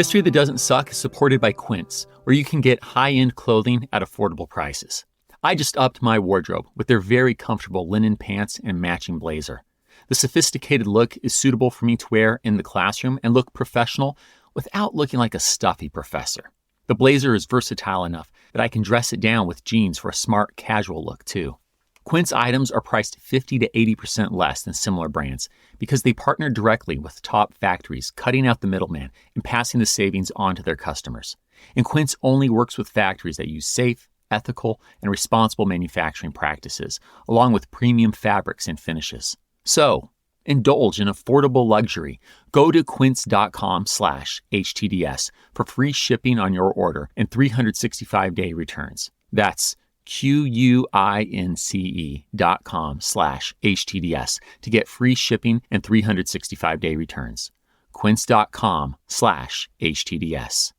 History That Doesn't Suck is supported by Quince, where you can get high-end clothing at affordable prices. I just upped my wardrobe with their very comfortable linen pants and matching blazer. The sophisticated look is suitable for me to wear in the classroom and look professional without looking like a stuffy professor. The blazer is versatile enough that I can dress it down with jeans for a smart, casual look too. Quince items are priced 50 to 80% less than similar brands because they partner directly with top factories, cutting out the middleman and passing the savings on to their customers. And Quince only works with factories that use safe, ethical, and responsible manufacturing practices, along with premium fabrics and finishes. So, indulge in affordable luxury. Go to quince.com/HTDS for free shipping on your order and 365-day returns. That's QUINCE.com/HTDS to get free shipping and 365-day returns. Quince.com/HTDS.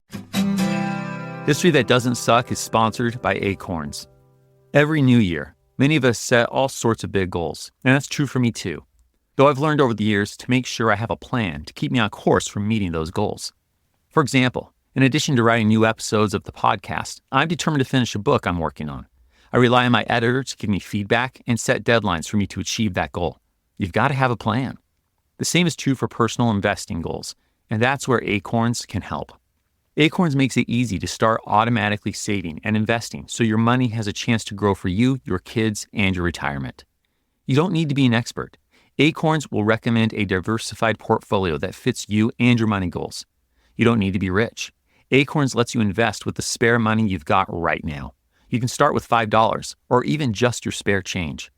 History That Doesn't Suck is sponsored by Acorns. Every new year, many of us set all sorts of big goals, and that's true for me too. Though I've learned over the years to make sure I have a plan to keep me on course for meeting those goals. For example, in addition to writing new episodes of the podcast, I'm determined to finish a book I'm working on. I rely on my editor to give me feedback and set deadlines for me to achieve that goal. You've got to have a plan. The same is true for personal investing goals, and that's where Acorns can help. Acorns makes it easy to start automatically saving and investing so your money has a chance to grow for you, your kids, and your retirement. You don't need to be an expert. Acorns will recommend a diversified portfolio that fits you and your money goals. You don't need to be rich. Acorns lets you invest with the spare money you've got right now. You can start with $5 or even just your spare change.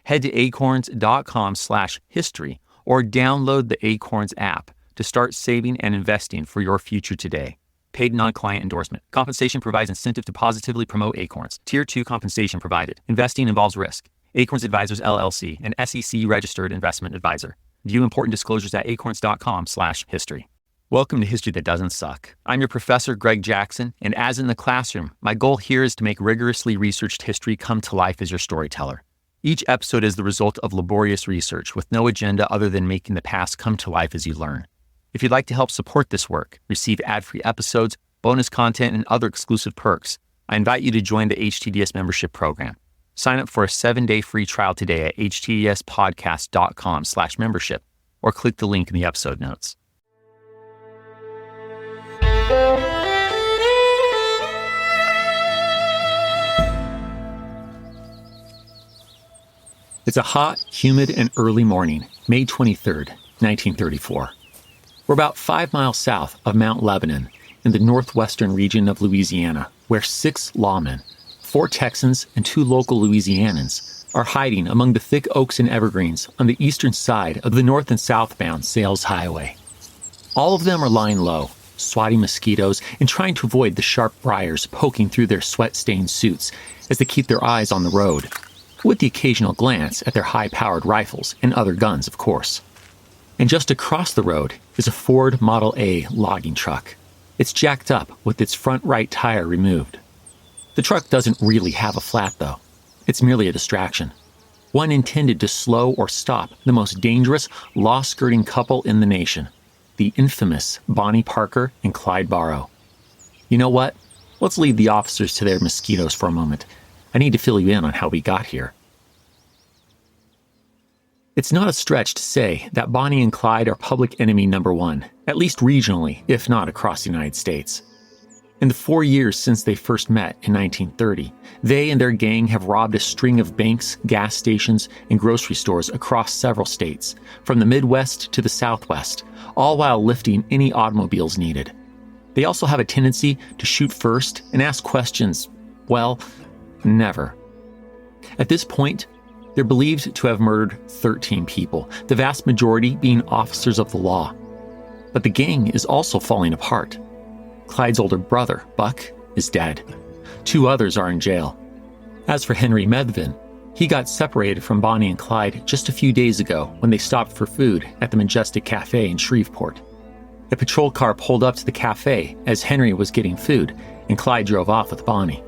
Head to acorns.com/history or download the Acorns app to start saving and investing for your future today. Paid non-client endorsement. Compensation provides incentive to positively promote Acorns. Tier 2 compensation provided. Investing involves risk. Acorns Advisors LLC, an SEC-registered investment advisor. View important disclosures at acorns.com/history. Welcome to History That Doesn't Suck. I'm your professor, Greg Jackson, and as in the classroom, my goal here is to make rigorously researched history come to life as your storyteller. Each episode is the result of laborious research with no agenda other than making the past come to life as you learn. If you'd like to help support this work, receive ad-free episodes, bonus content, and other exclusive perks, I invite you to join the HTDS membership program. Sign up for a 7-day free trial today at htdspodcast.com/membership or click the link in the episode notes. It's a hot, humid, and early morning, May 23rd, 1934. We're about 5 miles south of Mount Lebanon in the northwestern region of Louisiana, where 6 lawmen, 4 Texans and 2 local Louisianans, are hiding among the thick oaks and evergreens on the eastern side of the north and southbound Sales Highway. All of them are lying low, swatting mosquitoes and trying to avoid the sharp briars poking through their sweat-stained suits as they keep their eyes on the road, with the occasional glance at their high-powered rifles and other guns, of course. And just across the road is a Ford Model A logging truck. It's jacked up with its front right tire removed. The truck doesn't really have a flat, though. It's merely a distraction. One intended to slow or stop the most dangerous, law-skirting couple in the nation, the infamous Bonnie Parker and Clyde Barrow. You know what? Let's leave the officers to their mosquitoes for a moment. I need to fill you in on how we got here. It's not a stretch to say that Bonnie and Clyde are public enemy number one, at least regionally, if not across the United States. In the 4 years since they first met in 1930, they and their gang have robbed a string of banks, gas stations, and grocery stores across several states, from the Midwest to the Southwest, all while lifting any automobiles needed. They also have a tendency to shoot first and ask questions, well, never. At this point, they're believed to have murdered 13 people, the vast majority being officers of the law. But the gang is also falling apart. Clyde's older brother, Buck, is dead. 2 others are in jail. As for Henry Medvin, he got separated from Bonnie and Clyde just a few days ago when they stopped for food at the Majestic Cafe in Shreveport. A patrol car pulled up to the cafe as Henry was getting food, and Clyde drove off with Bonnie.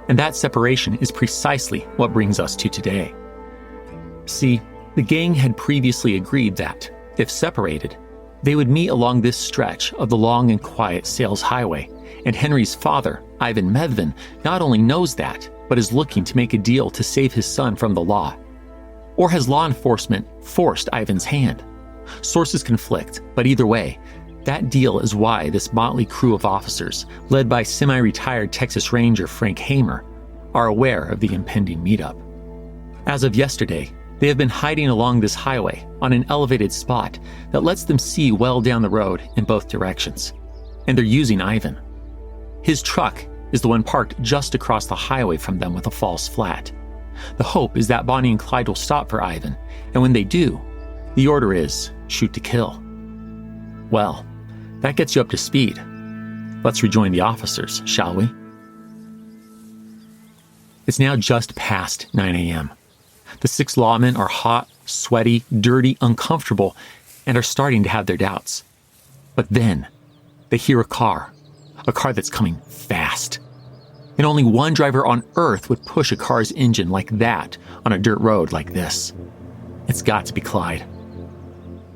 And that separation is precisely what brings us to today. See, the gang had previously agreed that, if separated, They would meet along this stretch of the long and quiet Sales Highway, and Henry's father, Ivan Medvin, not only knows that, but is looking to make a deal to save his son from the law. Or has law enforcement forced Ivan's hand? Sources conflict, but either way, that deal is why this motley crew of officers, led by semi-retired Texas Ranger Frank Hamer, are aware of the impending meetup. As of yesterday, they have been hiding along this highway on an elevated spot that lets them see well down the road in both directions. And they're using Ivan. His truck is the one parked just across the highway from them with a false flat. The hope is that Bonnie and Clyde will stop for Ivan, and when they do, the order is shoot to kill. Well, that gets you up to speed. Let's rejoin the officers, shall we? It's now just past 9 a.m. The 6 lawmen are hot, sweaty, dirty, uncomfortable, and are starting to have their doubts. But then, they hear a car that's coming fast. And only one driver on Earth would push a car's engine like that on a dirt road like this. It's got to be Clyde.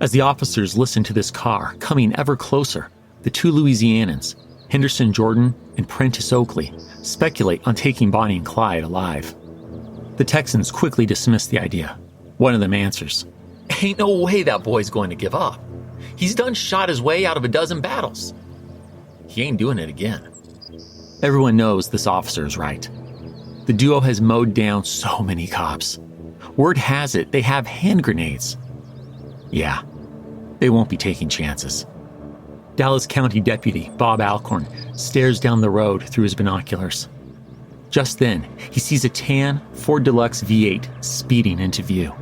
As the officers listen to this car coming ever closer, the 2 Louisianans, Henderson Jordan and Prentice Oakley, speculate on taking Bonnie and Clyde alive. The Texans quickly dismiss the idea. One of them answers, "Ain't no way that boy's going to give up. He's done shot his way out of a dozen battles. He ain't doing it again." Everyone knows this officer is right. The duo has mowed down so many cops. Word has it they have hand grenades. Yeah, they won't be taking chances. Dallas County Deputy Bob Alcorn stares down the road through his binoculars. Just then, he sees a tan Ford Deluxe V8 speeding into view.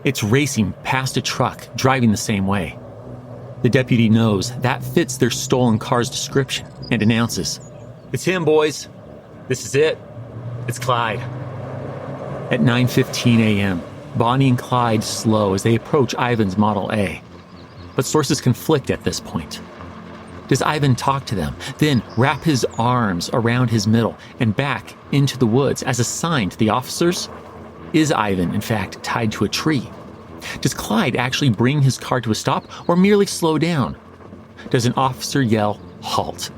It's racing past a truck driving the same way. The deputy knows that fits their stolen car's description and announces, "It's him, boys. This is it. It's Clyde." At 9:15 a.m., Bonnie and Clyde slow as they approach Ivan's Model A. But sources conflict at this point. Does Ivan talk to them, then wrap his arms around his middle and back into the woods as a sign to the officers? Is Ivan, in fact, tied to a tree? Does Clyde actually bring his car to a stop or merely slow down? Does an officer yell, "Halt"?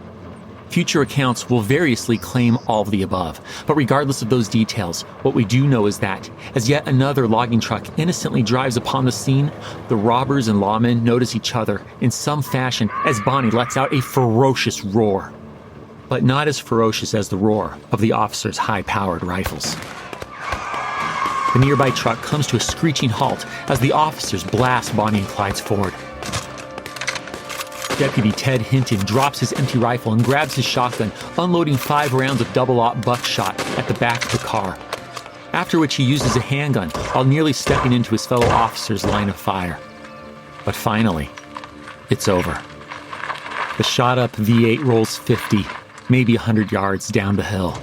Future accounts will variously claim all of the above, but regardless of those details, what we do know is that, as yet another logging truck innocently drives upon the scene, the robbers and lawmen notice each other in some fashion as Bonnie lets out a ferocious roar. But not as ferocious as the roar of the officers' high-powered rifles. The nearby truck comes to a screeching halt as the officers blast Bonnie and Clyde's Ford. Deputy Ted Hinton drops his empty rifle and grabs his shotgun, unloading 5 rounds of double-aught buckshot at the back of the car, after which he uses a handgun while nearly stepping into his fellow officer's line of fire. But finally, it's over. The shot-up V8 rolls 50, maybe 100 yards down the hill,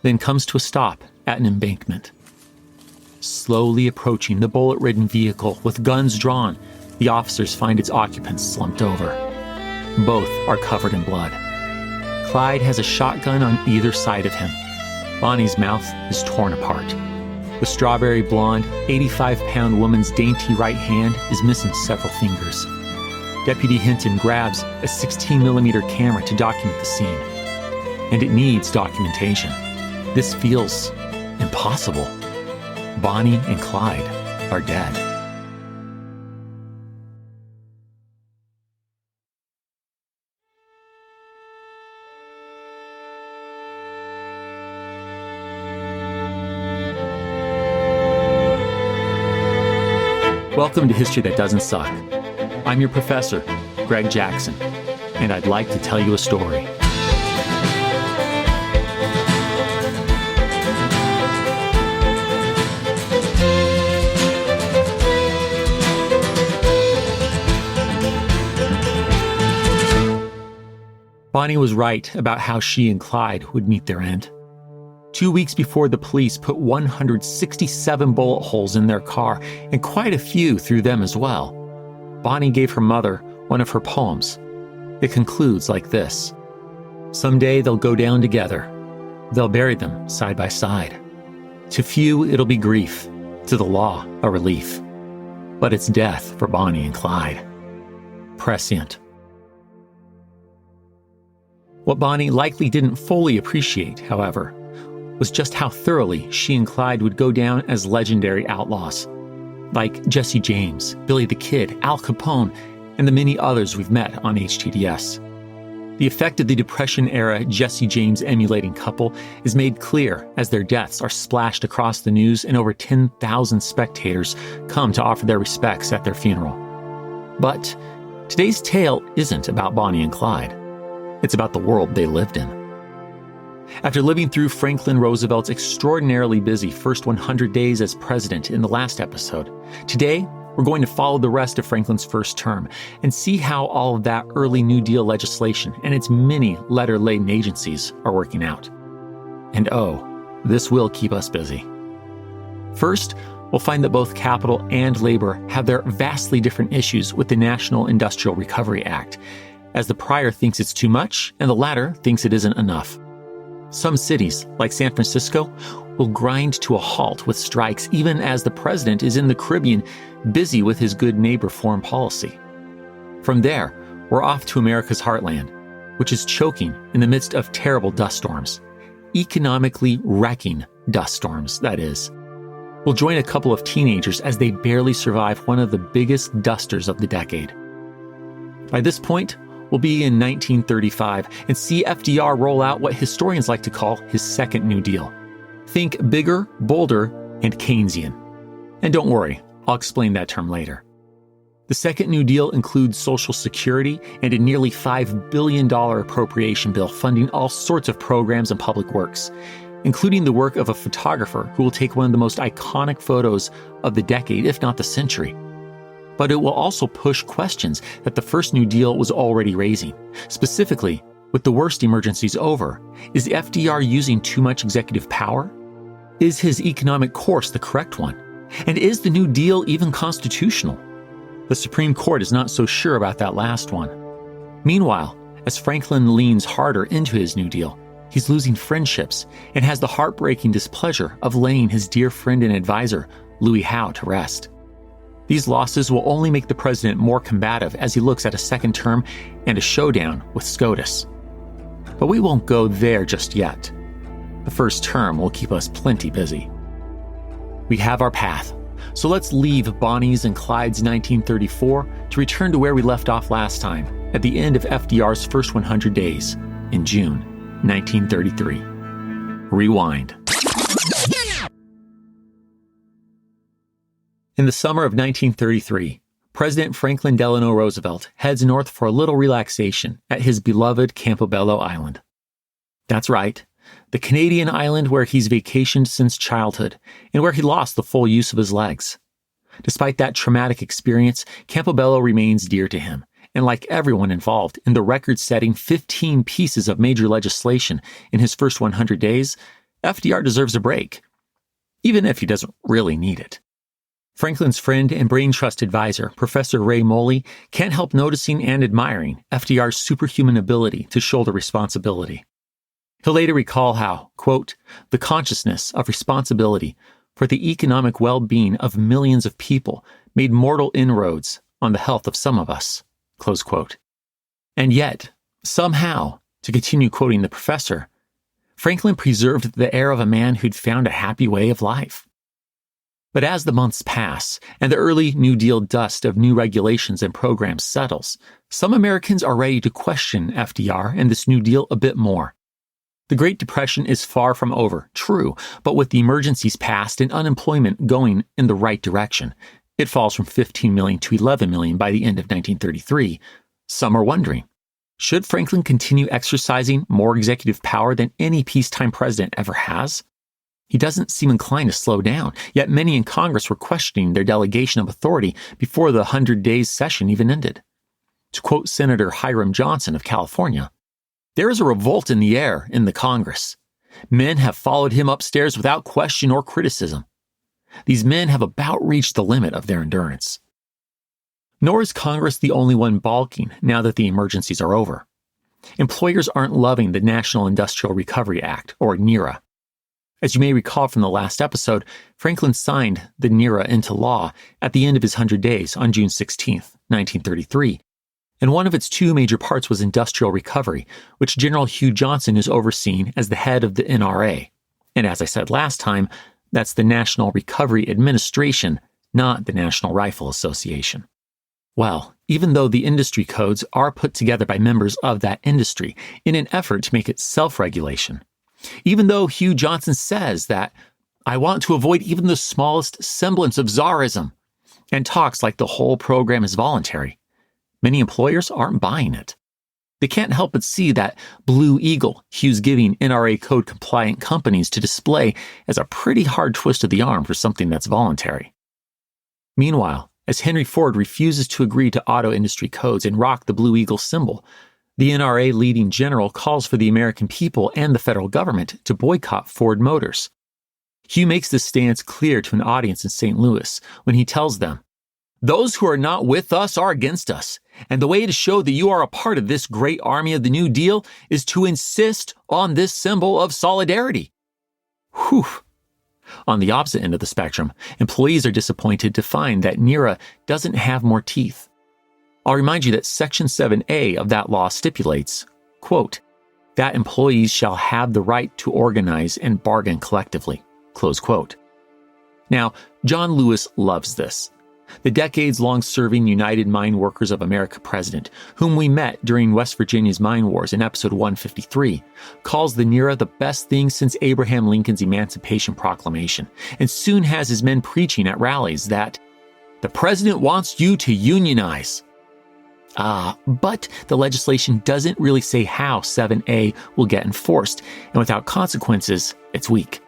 then comes to a stop at an embankment. Slowly approaching the bullet-ridden vehicle with guns drawn, the officers find its occupants slumped over. Both are covered in blood. Clyde has a shotgun on either side of him. Bonnie's mouth is torn apart. The strawberry blonde, 85-pound woman's dainty right hand is missing several fingers. Deputy Hinton grabs a 16mm camera to document the scene. And it needs documentation. This feels impossible. Bonnie and Clyde are dead. Welcome to History That Doesn't Suck. I'm your professor, Greg Jackson, and I'd like to tell you a story. Bonnie was right about how she and Clyde would meet their end. 2 weeks before the police put 167 bullet holes in their car, and quite a few through them as well, Bonnie gave her mother one of her poems. It concludes like this: "Someday they'll go down together. They'll bury them side by side. To few it'll be grief, to the law a relief. But it's death for Bonnie and Clyde." prescient. What Bonnie likely didn't fully appreciate, however, was just how thoroughly she and Clyde would go down as legendary outlaws, like Jesse James, Billy the Kid, Al Capone, and the many others we've met on HTDS. The effect of the Depression-era Jesse James emulating couple is made clear as their deaths are splashed across the news and over 10,000 spectators come to offer their respects at their funeral. But today's tale isn't about Bonnie and Clyde. It's about the world they lived in. After living through Franklin Roosevelt's extraordinarily busy first 100 days as president in the last episode, today we're going to follow the rest of Franklin's first term and see how all of that early New Deal legislation and its many letter-laden agencies are working out. And this will keep us busy. First, we'll find that both capital and labor have their vastly different issues with the National Industrial Recovery Act, as the prior thinks it's too much and the latter thinks it isn't enough. Some cities, like San Francisco, will grind to a halt with strikes even as the president is in the Caribbean busy with his good neighbor foreign policy. From there, we're off to America's heartland, which is choking in the midst of terrible dust storms. Economically wrecking dust storms, that is. We'll join a couple of teenagers as they barely survive one of the biggest dusters of the decade. By this point, we'll be in 1935 and see FDR roll out what historians like to call his second New Deal. Think bigger, bolder, and Keynesian. And don't worry, I'll explain that term later. The second New Deal includes Social Security and a nearly $5 billion appropriation bill funding all sorts of programs and public works, including the work of a photographer who will take one of the most iconic photos of the decade, if not the century. But it will also push questions that the first New Deal was already raising. Specifically, with the worst emergencies over, is FDR using too much executive power? Is his economic course the correct one? And is the New Deal even constitutional? The Supreme Court is not so sure about that last one. Meanwhile, as Franklin leans harder into his New Deal, he's losing friendships and has the heartbreaking displeasure of laying his dear friend and advisor, Louis Howe, to rest. These losses will only make the president more combative as he looks at a second term and a showdown with SCOTUS. But we won't go there just yet. The first term will keep us plenty busy. We have our path, so let's leave Bonnie's and Clyde's 1934 to return to where we left off last time, at the end of FDR's first 100 days, in June 1933. Rewind. In the summer of 1933, President Franklin Delano Roosevelt heads north for a little relaxation at his beloved Campobello Island. That's right, the Canadian island where he's vacationed since childhood and where he lost the full use of his legs. Despite that traumatic experience, Campobello remains dear to him, and like everyone involved in the record-setting 15 pieces of major legislation in his first 100 days, FDR deserves a break, even if he doesn't really need it. Franklin's friend and brain trust advisor, Professor Ray Moley, can't help noticing and admiring FDR's superhuman ability to shoulder responsibility. He'll later recall how, quote, the consciousness of responsibility for the economic well-being of millions of people made mortal inroads on the health of some of us, close quote. And yet, somehow, to continue quoting the professor, Franklin preserved the air of a man who'd found a happy way of life. But as the months pass and the early New Deal dust of new regulations and programs settles, some Americans are ready to question FDR and this New Deal a bit more. The Great Depression is far from over, true, but with the emergencies passed and unemployment going in the right direction, it falls from 15 million to 11 million by the end of 1933. Some are wondering, should Franklin continue exercising more executive power than any peacetime president ever has? He doesn't seem inclined to slow down, yet many in Congress were questioning their delegation of authority before the 100 days session even ended. To quote Senator Hiram Johnson of California, "There is a revolt in the air in the Congress. Men have followed him upstairs without question or criticism. These men have about reached the limit of their endurance." Nor is Congress the only one balking now that the emergencies are over. Employers aren't loving the National Industrial Recovery Act, or NIRA. As you may recall from the last episode, Franklin signed the NIRA into law at the end of his 100 days on June 16, 1933, and one of its two major parts was industrial recovery, which General Hugh Johnson is overseeing as the head of the NRA. And as I said last time, that's the National Recovery Administration, not the National Rifle Association. Well, even though the industry codes are put together by members of that industry in an effort to make it self-regulation, even though Hugh Johnson says that, "I want to avoid even the smallest semblance of czarism," and talks like the whole program is voluntary, many employers aren't buying it. They can't help but see that blue eagle Hugh's giving NRA code-compliant companies to display as a pretty hard twist of the arm for something that's voluntary. Meanwhile, as Henry Ford refuses to agree to auto industry codes and rock the blue eagle symbol, the NRA leading general calls for the American people and the federal government to boycott Ford Motors. Hugh makes this stance clear to an audience in St. Louis when he tells them, "Those who are not with us are against us, and the way to show that you are a part of this great army of the New Deal is to insist on this symbol of solidarity." Whew. On the opposite end of the spectrum, employees are disappointed to find that NIRA doesn't have more teeth. I'll remind you that Section 7A of that law stipulates, quote, "that employees shall have the right to organize and bargain collectively," close quote. Now, John Lewis loves this. The decades-long-serving United Mine Workers of America president, whom we met during West Virginia's mine wars in episode 153, calls the NIRA the best thing since Abraham Lincoln's Emancipation Proclamation, and soon has his men preaching at rallies that the president wants you to unionize. But the legislation doesn't really say how 7A will get enforced, and without consequences, it's weak.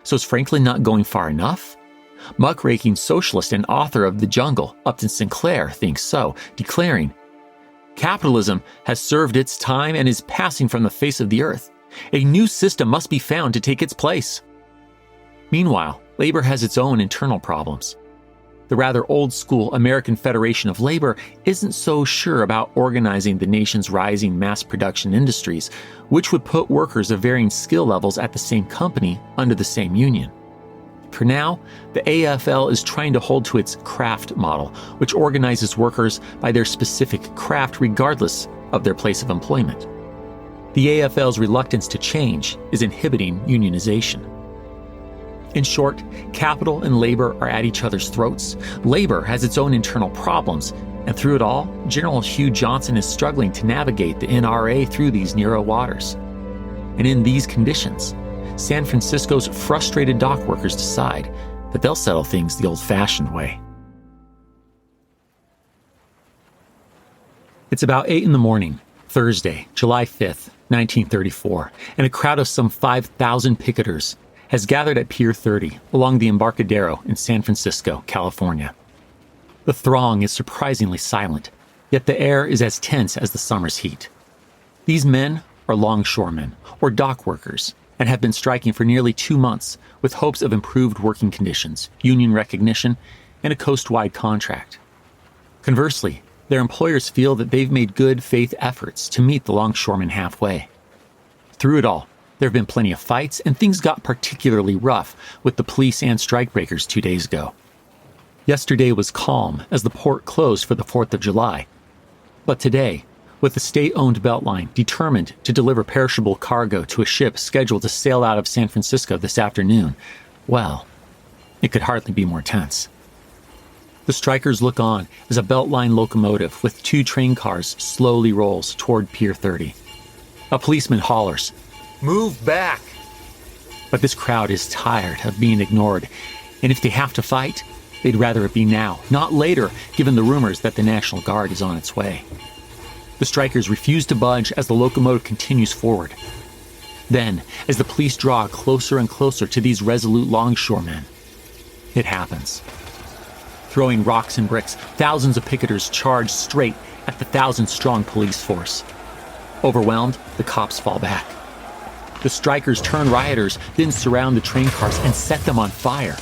So is Franklin not going far enough? Muckraking socialist and author of The Jungle, Upton Sinclair, thinks so, declaring, "Capitalism has served its time and is passing from the face of the earth. A new system must be found to take its place." Meanwhile, labor has its own internal problems. The rather old-school American Federation of Labor isn't so sure about organizing the nation's rising mass production industries, which would put workers of varying skill levels at the same company under the same union. For now, the AFL is trying to hold to its craft model, which organizes workers by their specific craft regardless of their place of employment. The AFL's reluctance to change is inhibiting unionization. In short, capital and labor are at each other's throats. Labor has its own internal problems, and through it all, General Hugh Johnson is struggling to navigate the NRA through these narrow waters. And in these conditions, San Francisco's frustrated dock workers decide that they'll settle things the old-fashioned way. It's about 8 in the morning, Thursday, July 5th, 1934, and a crowd of some 5,000 picketers has gathered at Pier 30 along the Embarcadero in San Francisco, California. The throng is surprisingly silent, yet the air is as tense as the summer's heat. These men are longshoremen, or dock workers, and have been striking for nearly 2 months with hopes of improved working conditions, union recognition, and a coast-wide contract. Conversely, their employers feel that they've made good faith efforts to meet the longshoremen halfway. Through it all, there have been plenty of fights, and things got particularly rough with the police and strikebreakers 2 days ago. Yesterday was calm as the port closed for the 4th of July. But today, with the state-owned Beltline determined to deliver perishable cargo to a ship scheduled to sail out of San Francisco this afternoon, well, it could hardly be more tense. The strikers look on as a Beltline locomotive with 2 train cars slowly rolls toward Pier 30. A policeman hollers, "Move back!" But this crowd is tired of being ignored, and if they have to fight, they'd rather it be now, not later, given the rumors that the National Guard is on its way. The strikers refuse to budge as the locomotive continues forward. Then, as the police draw closer and closer to these resolute longshoremen, it happens. Throwing rocks and bricks, thousands of picketers charge straight at the 1,000-strong police force. Overwhelmed, the cops fall back. The strikers turn rioters, then surround the train cars and set them on fire.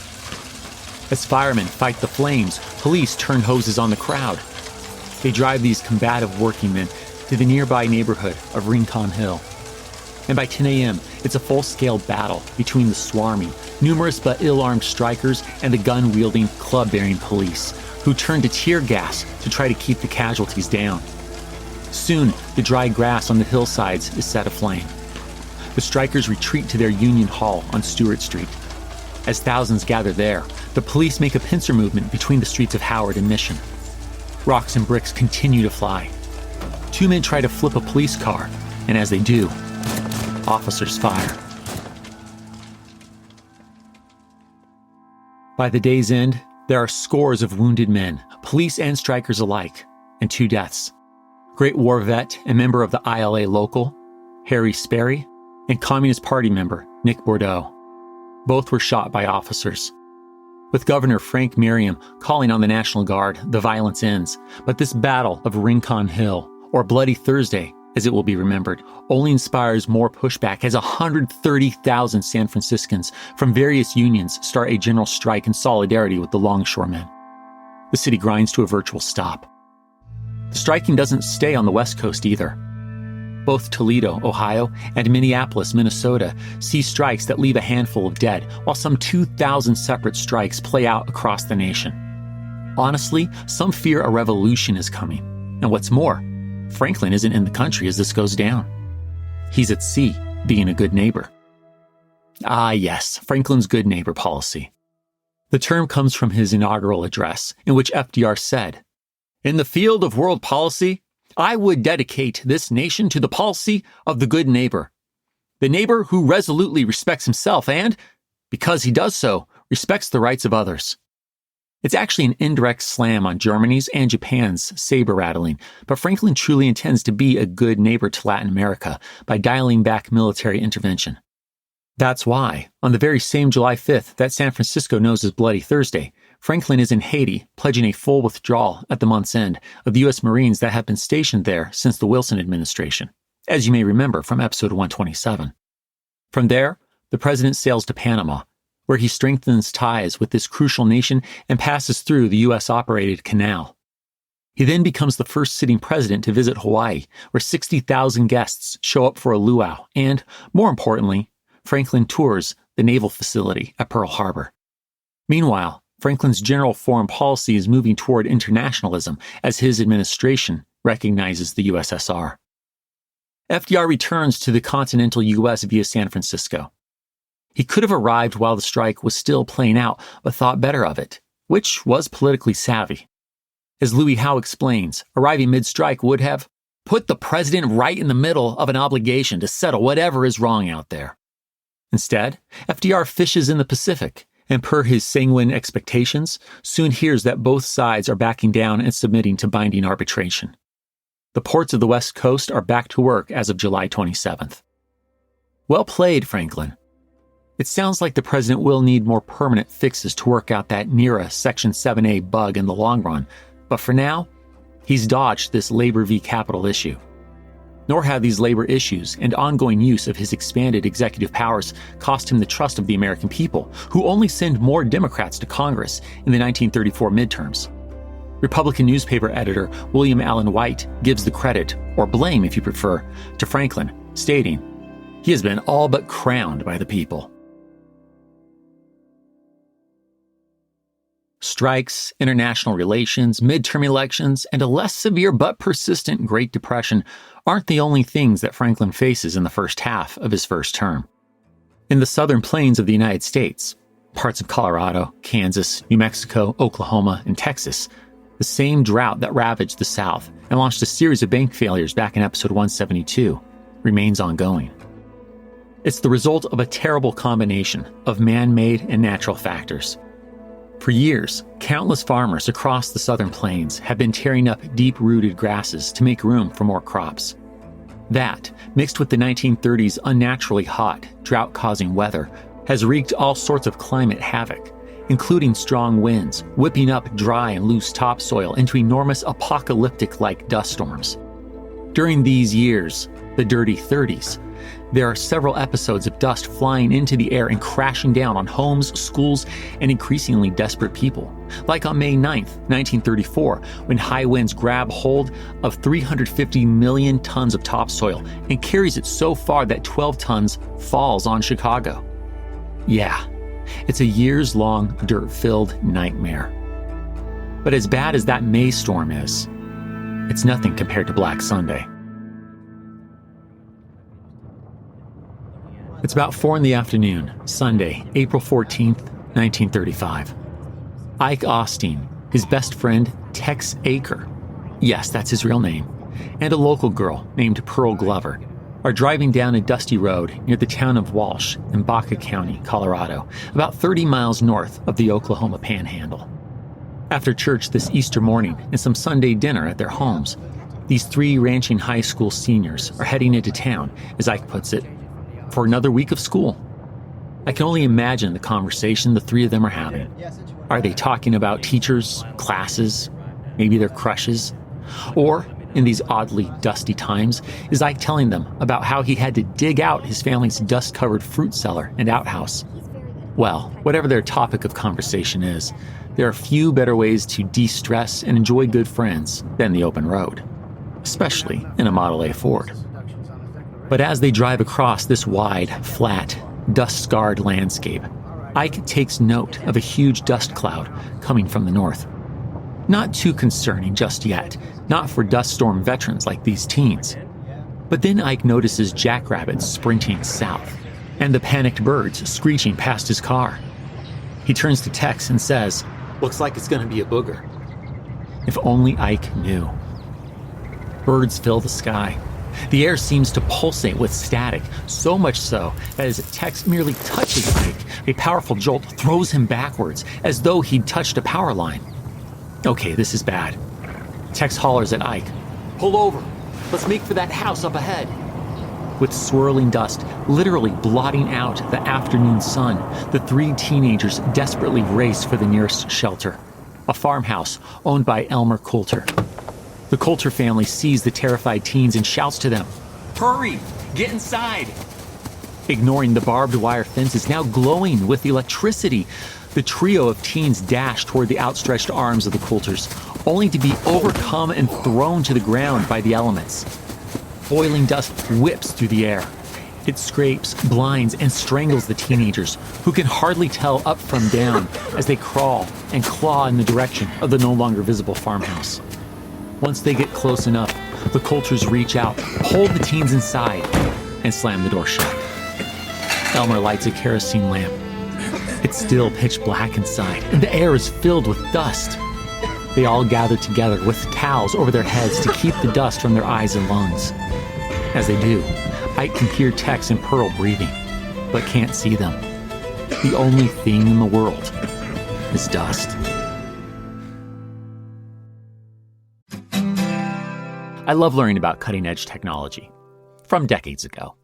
As firemen fight the flames, police turn hoses on the crowd. They drive these combative working men to the nearby neighborhood of Rincon Hill. And by 10 a.m., it's a full-scale battle between the swarming, numerous but ill-armed strikers and the gun-wielding, club-bearing police, who turn to tear gas to try to keep the casualties down. Soon, the dry grass on the hillsides is set aflame. The strikers retreat to their Union Hall on Stewart Street. As thousands gather there, the police make a pincer movement between the streets of Howard and Mission. Rocks and bricks continue to fly. Two men try to flip a police car, and as they do, officers fire. By the day's end, there are scores of wounded men, police and strikers alike, and 2 deaths. Great War vet and member of the ILA local, Harry Sperry, and Communist Party member Nick Bordeaux. Both were shot by officers. With Governor Frank Merriam calling on the National Guard, the violence ends, but this battle of Rincon Hill, or Bloody Thursday, as it will be remembered, only inspires more pushback as 130,000 San Franciscans from various unions start a general strike in solidarity with the longshoremen. The city grinds to a virtual stop. The striking doesn't stay on the West Coast either. Both Toledo, Ohio, and Minneapolis, Minnesota, see strikes that leave a handful of dead, while some 2,000 separate strikes play out across the nation. Honestly, some fear a revolution is coming. And what's more, Franklin isn't in the country as this goes down. He's at sea, being a good neighbor. Ah, yes, Franklin's good neighbor policy. The term comes from his inaugural address, in which FDR said, "In the field of world policy, I would dedicate this nation to the policy of the good neighbor. The neighbor who resolutely respects himself and, because he does so, respects the rights of others." It's actually an indirect slam on Germany's and Japan's saber-rattling, but Franklin truly intends to be a good neighbor to Latin America by dialing back military intervention. That's why, on the very same July 5th that San Francisco knows as Bloody Thursday, Franklin is in Haiti, pledging a full withdrawal at the month's end of the U.S. Marines that have been stationed there since the Wilson administration, as you may remember from episode 127. From there, the president sails to Panama, where he strengthens ties with this crucial nation and passes through the U.S.-operated canal. He then becomes the first sitting president to visit Hawaii, where 60,000 guests show up for a luau, and, more importantly, Franklin tours the naval facility at Pearl Harbor. Meanwhile, Franklin's general foreign policy is moving toward internationalism as his administration recognizes the USSR. FDR returns to the continental U.S. via San Francisco. He could have arrived while the strike was still playing out, but thought better of it, which was politically savvy. As Louis Howe explains, arriving mid-strike would have put the president right in the middle of an obligation to settle whatever is wrong out there. Instead, FDR fishes in the Pacific, and per his sanguine expectations, soon hears that both sides are backing down and submitting to binding arbitration. The ports of the West Coast are back to work as of July 27th. Well played, Franklin. It sounds like the president will need more permanent fixes to work out that NIRA Section 7A bug in the long run, but for now, he's dodged this labor v. capital issue. Nor have these labor issues and ongoing use of his expanded executive powers cost him the trust of the American people, who only send more Democrats to Congress in the 1934 midterms. Republican newspaper editor William Allen White gives the credit, or blame if you prefer, to Franklin, stating, "He has been all but crowned by the people." Strikes, international relations, midterm elections, and a less severe but persistent Great Depression aren't the only things that Franklin faces in the first half of his first term. In the southern plains of the United States, parts of Colorado, Kansas, New Mexico, Oklahoma, and Texas, the same drought that ravaged the South and launched a series of bank failures back in episode 172 remains ongoing. It's the result of a terrible combination of man-made and natural factors. For years, countless farmers across the southern plains have been tearing up deep-rooted grasses to make room for more crops. That, mixed with the 1930s unnaturally hot, drought-causing weather, has wreaked all sorts of climate havoc, including strong winds, whipping up dry and loose topsoil into enormous apocalyptic-like dust storms. During these years, the dirty 30s, there are several episodes of dust flying into the air and crashing down on homes, schools, and increasingly desperate people. Like on May 9th, 1934, when high winds grab hold of 350 million tons of topsoil and carries it so far that 12 tons falls on Chicago. Yeah, it's a years-long, dirt-filled nightmare. But as bad as that May storm is, it's nothing compared to Black Sunday. It's about 4 in the afternoon, Sunday, April 14th, 1935. Ike Austin, his best friend, Tex Aker, yes, that's his real name, and a local girl named Pearl Glover are driving down a dusty road near the town of Walsh in Baca County, Colorado, about 30 miles north of the Oklahoma Panhandle. After church this Easter morning and some Sunday dinner at their homes, these 3 ranching high school seniors are heading into town, as Ike puts it, for another week of school. I can only imagine the conversation the 3 of them are having. Are they talking about teachers, classes, maybe their crushes? Or, in these oddly dusty times, is Ike telling them about how he had to dig out his family's dust-covered fruit cellar and outhouse? Well, whatever their topic of conversation is, there are few better ways to de-stress and enjoy good friends than the open road, especially in a Model A Ford. But as they drive across this wide, flat, dust-scarred landscape, Ike takes note of a huge dust cloud coming from the north. Not too concerning just yet, not for dust storm veterans like these teens. But then Ike notices jackrabbits sprinting south, and the panicked birds screeching past his car. He turns to Tex and says, "Looks like it's going to be a booger." If only Ike knew. Birds fill the sky. The air seems to pulsate with static, so much so that as Tex merely touches Ike, a powerful jolt throws him backwards, as though he'd touched a power line. Okay, this is bad. Tex hollers at Ike, "Pull over. Let's make for that house up ahead." With swirling dust literally blotting out the afternoon sun, the 3 teenagers desperately race for the nearest shelter, a farmhouse owned by Elmer Coulter. The Coulter family sees the terrified teens and shouts to them, "Hurry! Get inside!" Ignoring the barbed wire fences now glowing with electricity, the trio of teens dash toward the outstretched arms of the Coulters, only to be overcome and thrown to the ground by the elements. Boiling dust whips through the air. It scrapes, blinds, and strangles the teenagers, who can hardly tell up from down as they crawl and claw in the direction of the no longer visible farmhouse. Once they get close enough, the Coulters reach out, pull the teens inside, and slam the door shut. Elmer lights a kerosene lamp. It's still pitch black inside, and the air is filled with dust. They all gather together with towels over their heads to keep the dust from their eyes and lungs. As they do, Ike can hear Tex and Pearl breathing, but can't see them. The only thing in the world is dust. I love learning about cutting-edge technology from decades ago.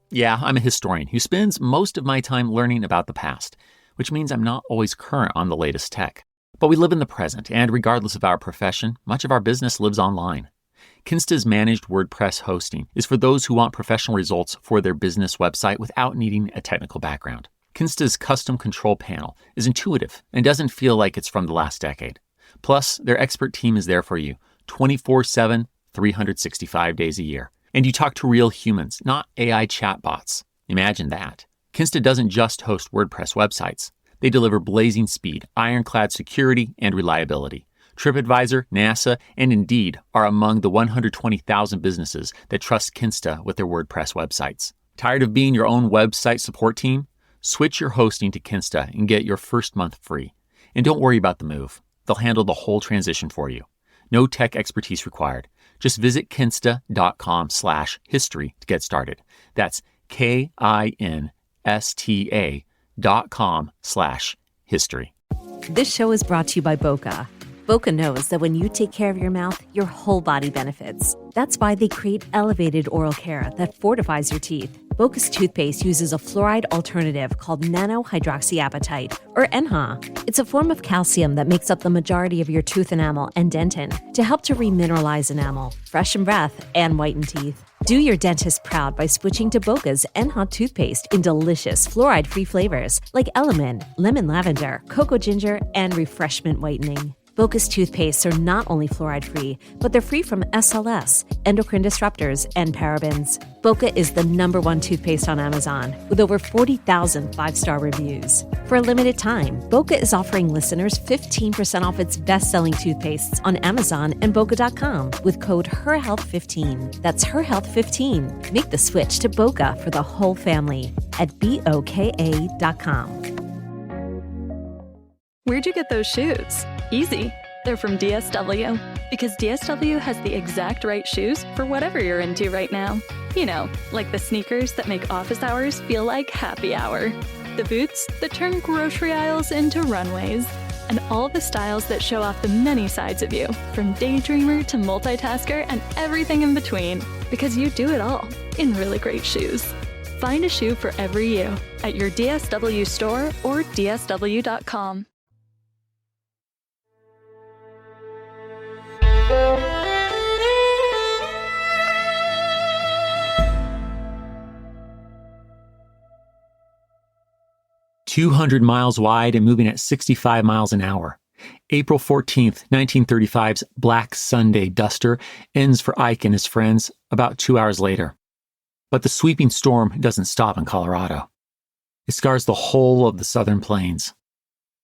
Yeah, I'm a historian who spends most of my time learning about the past, which means I'm not always current on the latest tech. But we live in the present, and regardless of our profession, much of our business lives online. Kinsta's managed WordPress hosting is for those who want professional results for their business website without needing a technical background. Kinsta's custom control panel is intuitive and doesn't feel like it's from the last decade. Plus, their expert team is there for you 24/7, 365 days a year. And you talk to real humans, not AI chatbots. Imagine that. Kinsta doesn't just host WordPress websites. They deliver blazing speed, ironclad security, and reliability. TripAdvisor, NASA, and Indeed are among the 120,000 businesses that trust Kinsta with their WordPress websites. Tired of being your own website support team? Switch your hosting to Kinsta and get your first month free. And don't worry about the move. They'll handle the whole transition for you. No tech expertise required. Just visit kinsta.com/history to get started. That's KINSTA.com/history. This show is brought to you by Boca. Boca knows that when you take care of your mouth, your whole body benefits. That's why they create elevated oral care that fortifies your teeth. Boca's toothpaste uses a fluoride alternative called nanohydroxyapatite, or NHA. It's a form of calcium that makes up the majority of your tooth enamel and dentin to help to remineralize enamel, freshen breath, and whiten teeth. Do your dentist proud by switching to Boca's NHA toothpaste in delicious fluoride-free flavors like Element, Lemon Lavender, Cocoa Ginger, and Refreshment Whitening. Boca's toothpastes are not only fluoride-free, but they're free from SLS, endocrine disruptors, and parabens. Boca is the #1 toothpaste on Amazon, with over 40,000 five-star reviews. For a limited time, Boca is offering listeners 15% off its best-selling toothpastes on Amazon and Boca.com with code HERHEALTH15. That's HERHEALTH15. Make the switch to Boca for the whole family at BOKA.com. Where'd you get those shoes? Easy. They're from DSW. Because DSW has the exact right shoes for whatever you're into right now. You know, like the sneakers that make office hours feel like happy hour. The boots that turn grocery aisles into runways. And all the styles that show off the many sides of you, from daydreamer to multitasker and everything in between. Because you do it all in really great shoes. Find a shoe for every you at your DSW store or DSW.com. "200 miles wide and moving at 65 miles an hour. April 14th, 1935's Black Sunday duster ends for Ike and his friends about 2 hours later. But the sweeping storm doesn't stop in Colorado. It scars the whole of the Southern Plains.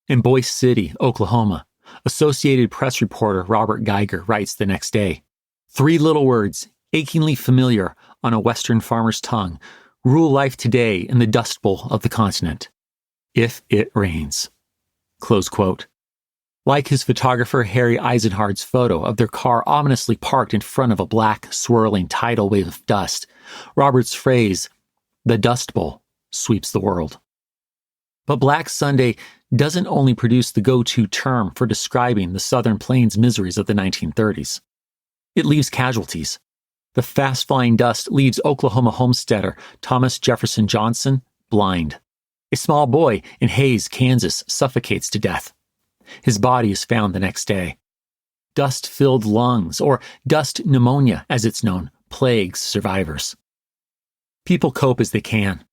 In Boise City, Oklahoma, Associated Press reporter Robert Geiger writes the next day, "3 little words, achingly familiar on a Western farmer's tongue, rule life today in the Dust Bowl of the continent. If it rains." Close quote. Like his photographer Harry Eisenhardt's photo of their car ominously parked in front of a black, swirling tidal wave of dust, Robert's phrase, "the Dust Bowl," sweeps the world. But Black Sunday doesn't only produce the go-to term for describing the Southern Plains miseries of the 1930s. It leaves casualties. The fast-flying dust leaves Oklahoma homesteader Thomas Jefferson Johnson blind. A small boy in Hays, Kansas, suffocates to death. His body is found the next day. Dust-filled lungs, or dust pneumonia as it's known, plagues survivors. People cope as they can.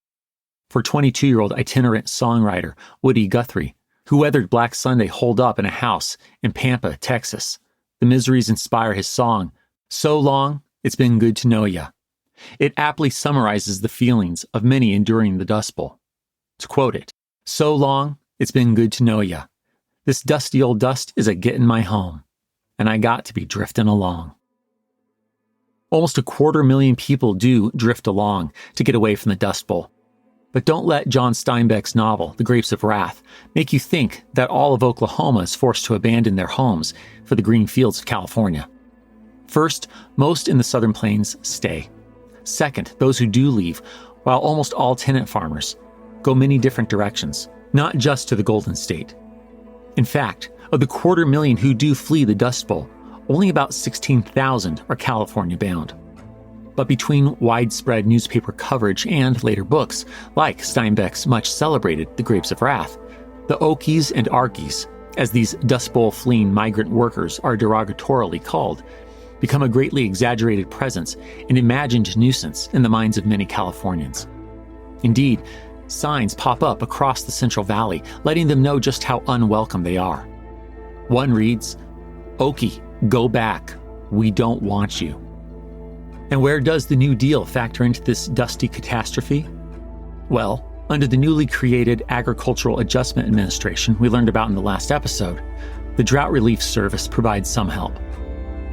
For 22-year-old itinerant songwriter Woody Guthrie, who weathered Black Sunday holed up in a house in Pampa, Texas, the miseries inspire his song, "So Long, It's Been Good to Know Ya." It aptly summarizes the feelings of many enduring the Dust Bowl. To quote it, "So long, it's been good to know ya. This dusty old dust is a-gettin' my home, and I got to be driftin' along." Almost 250,000 people do drift along to get away from the Dust Bowl. But don't let John Steinbeck's novel, The Grapes of Wrath, make you think that all of Oklahoma is forced to abandon their homes for the green fields of California. First, most in the Southern Plains stay. Second, those who do leave, while almost all tenant farmers, go many different directions, not just to the Golden State. In fact, of the 250,000 who do flee the Dust Bowl, only about 16,000 are California-bound. But between widespread newspaper coverage and later books, like Steinbeck's much-celebrated The Grapes of Wrath, the Okies and Arkies, as these Dust Bowl-fleeing migrant workers are derogatorily called, become a greatly exaggerated presence and imagined nuisance in the minds of many Californians. Indeed, signs pop up across the Central Valley, letting them know just how unwelcome they are. One reads, "Okie, go back. We don't want you." And where does the New Deal factor into this dusty catastrophe? Well, under the newly created Agricultural Adjustment Administration we learned about in the last episode, the Drought Relief Service provides some help.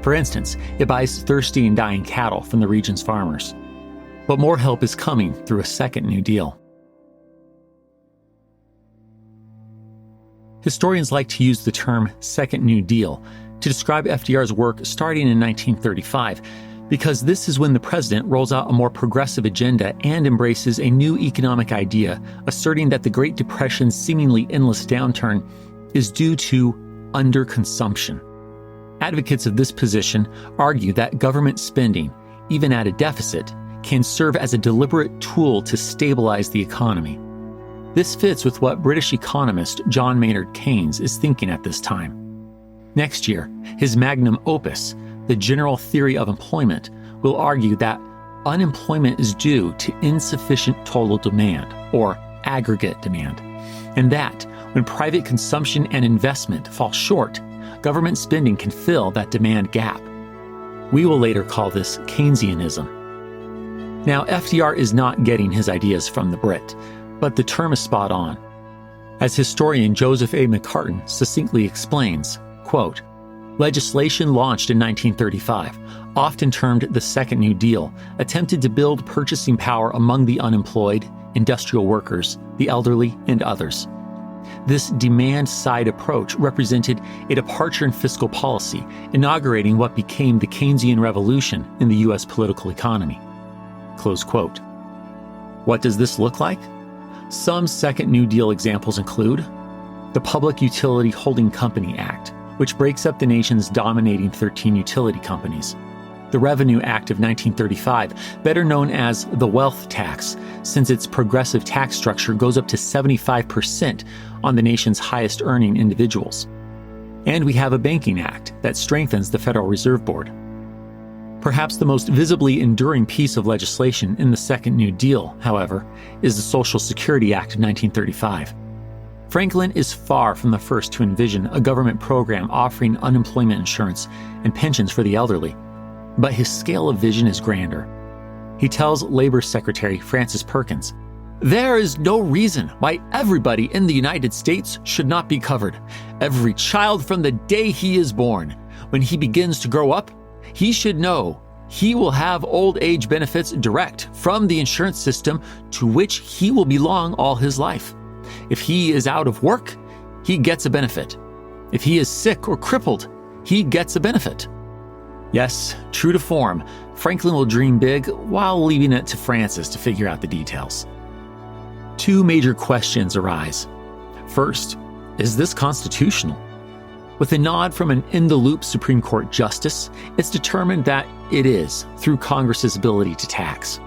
For instance, it buys thirsty and dying cattle from the region's farmers. But more help is coming through a second New Deal. Historians like to use the term Second New Deal to describe FDR's work starting in 1935, because this is when the president rolls out a more progressive agenda and embraces a new economic idea, asserting that the Great Depression's seemingly endless downturn is due to underconsumption. Advocates of this position argue that government spending, even at a deficit, can serve as a deliberate tool to stabilize the economy. This fits with what British economist John Maynard Keynes is thinking at this time. Next year, his magnum opus, The General Theory of Employment, will argue that unemployment is due to insufficient total demand, or aggregate demand, and that when private consumption and investment fall short, government spending can fill that demand gap. We will later call this Keynesianism. Now, FDR is not getting his ideas from the Brit, but the term is spot on. As historian Joseph A. McCartin succinctly explains, quote, legislation launched in 1935, often termed the Second New Deal, attempted to build purchasing power among the unemployed, industrial workers, the elderly, and others. This demand-side approach represented a departure in fiscal policy, inaugurating what became the Keynesian revolution in the U.S. political economy. Close quote. What does this look like? Some Second New Deal examples include the Public Utility Holding Company Act, which breaks up the nation's dominating 13 utility companies. The Revenue Act of 1935, better known as the wealth tax, since its progressive tax structure goes up to 75% on the nation's highest earning individuals. And we have a Banking Act that strengthens the Federal Reserve Board. Perhaps the most visibly enduring piece of legislation in the Second New Deal, however, is the Social Security Act of 1935. Franklin is far from the first to envision a government program offering unemployment insurance and pensions for the elderly, but his scale of vision is grander. He tells Labor Secretary Francis Perkins, "There is no reason why everybody in the United States should not be covered. Every child from the day he is born, when he begins to grow up, he should know he will have old age benefits direct from the insurance system to which he will belong all his life. If he is out of work, he gets a benefit. If he is sick or crippled, he gets a benefit." Yes, true to form, Franklin will dream big while leaving it to Francis to figure out the details. Two major questions arise. First, is this constitutional? With a nod from an in-the-loop Supreme Court justice, it's determined that it is through Congress's ability to tax.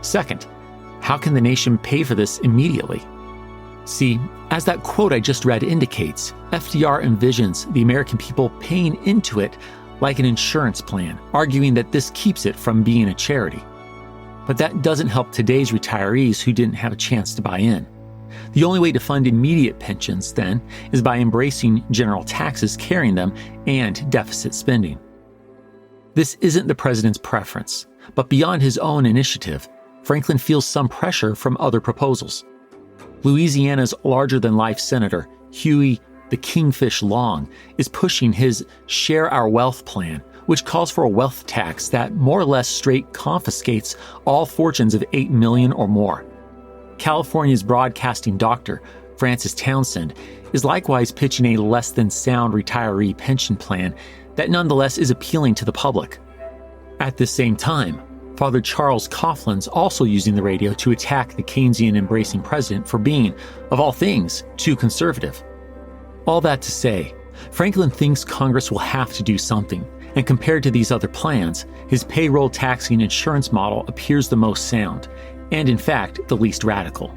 Second, how can the nation pay for this immediately? See, as that quote I just read indicates, FDR envisions the American people paying into it like an insurance plan, arguing that this keeps it from being a charity. But that doesn't help today's retirees who didn't have a chance to buy in. The only way to fund immediate pensions, then, is by embracing general taxes carrying them and deficit spending. This isn't the president's preference, but beyond his own initiative, Franklin feels some pressure from other proposals. Louisiana's larger-than-life senator, Huey the Kingfish Long, is pushing his Share Our Wealth plan, which calls for a wealth tax that more or less straight confiscates all fortunes of $8 million or more. California's broadcasting doctor, Francis Townsend, is likewise pitching a less-than-sound retiree pension plan that nonetheless is appealing to the public. At the same time, Father Charles Coughlin's also using the radio to attack the Keynesian-embracing president for being, of all things, too conservative. All that to say, Franklin thinks Congress will have to do something, and compared to these other plans, his payroll taxing insurance model appears the most sound, and in fact, the least radical.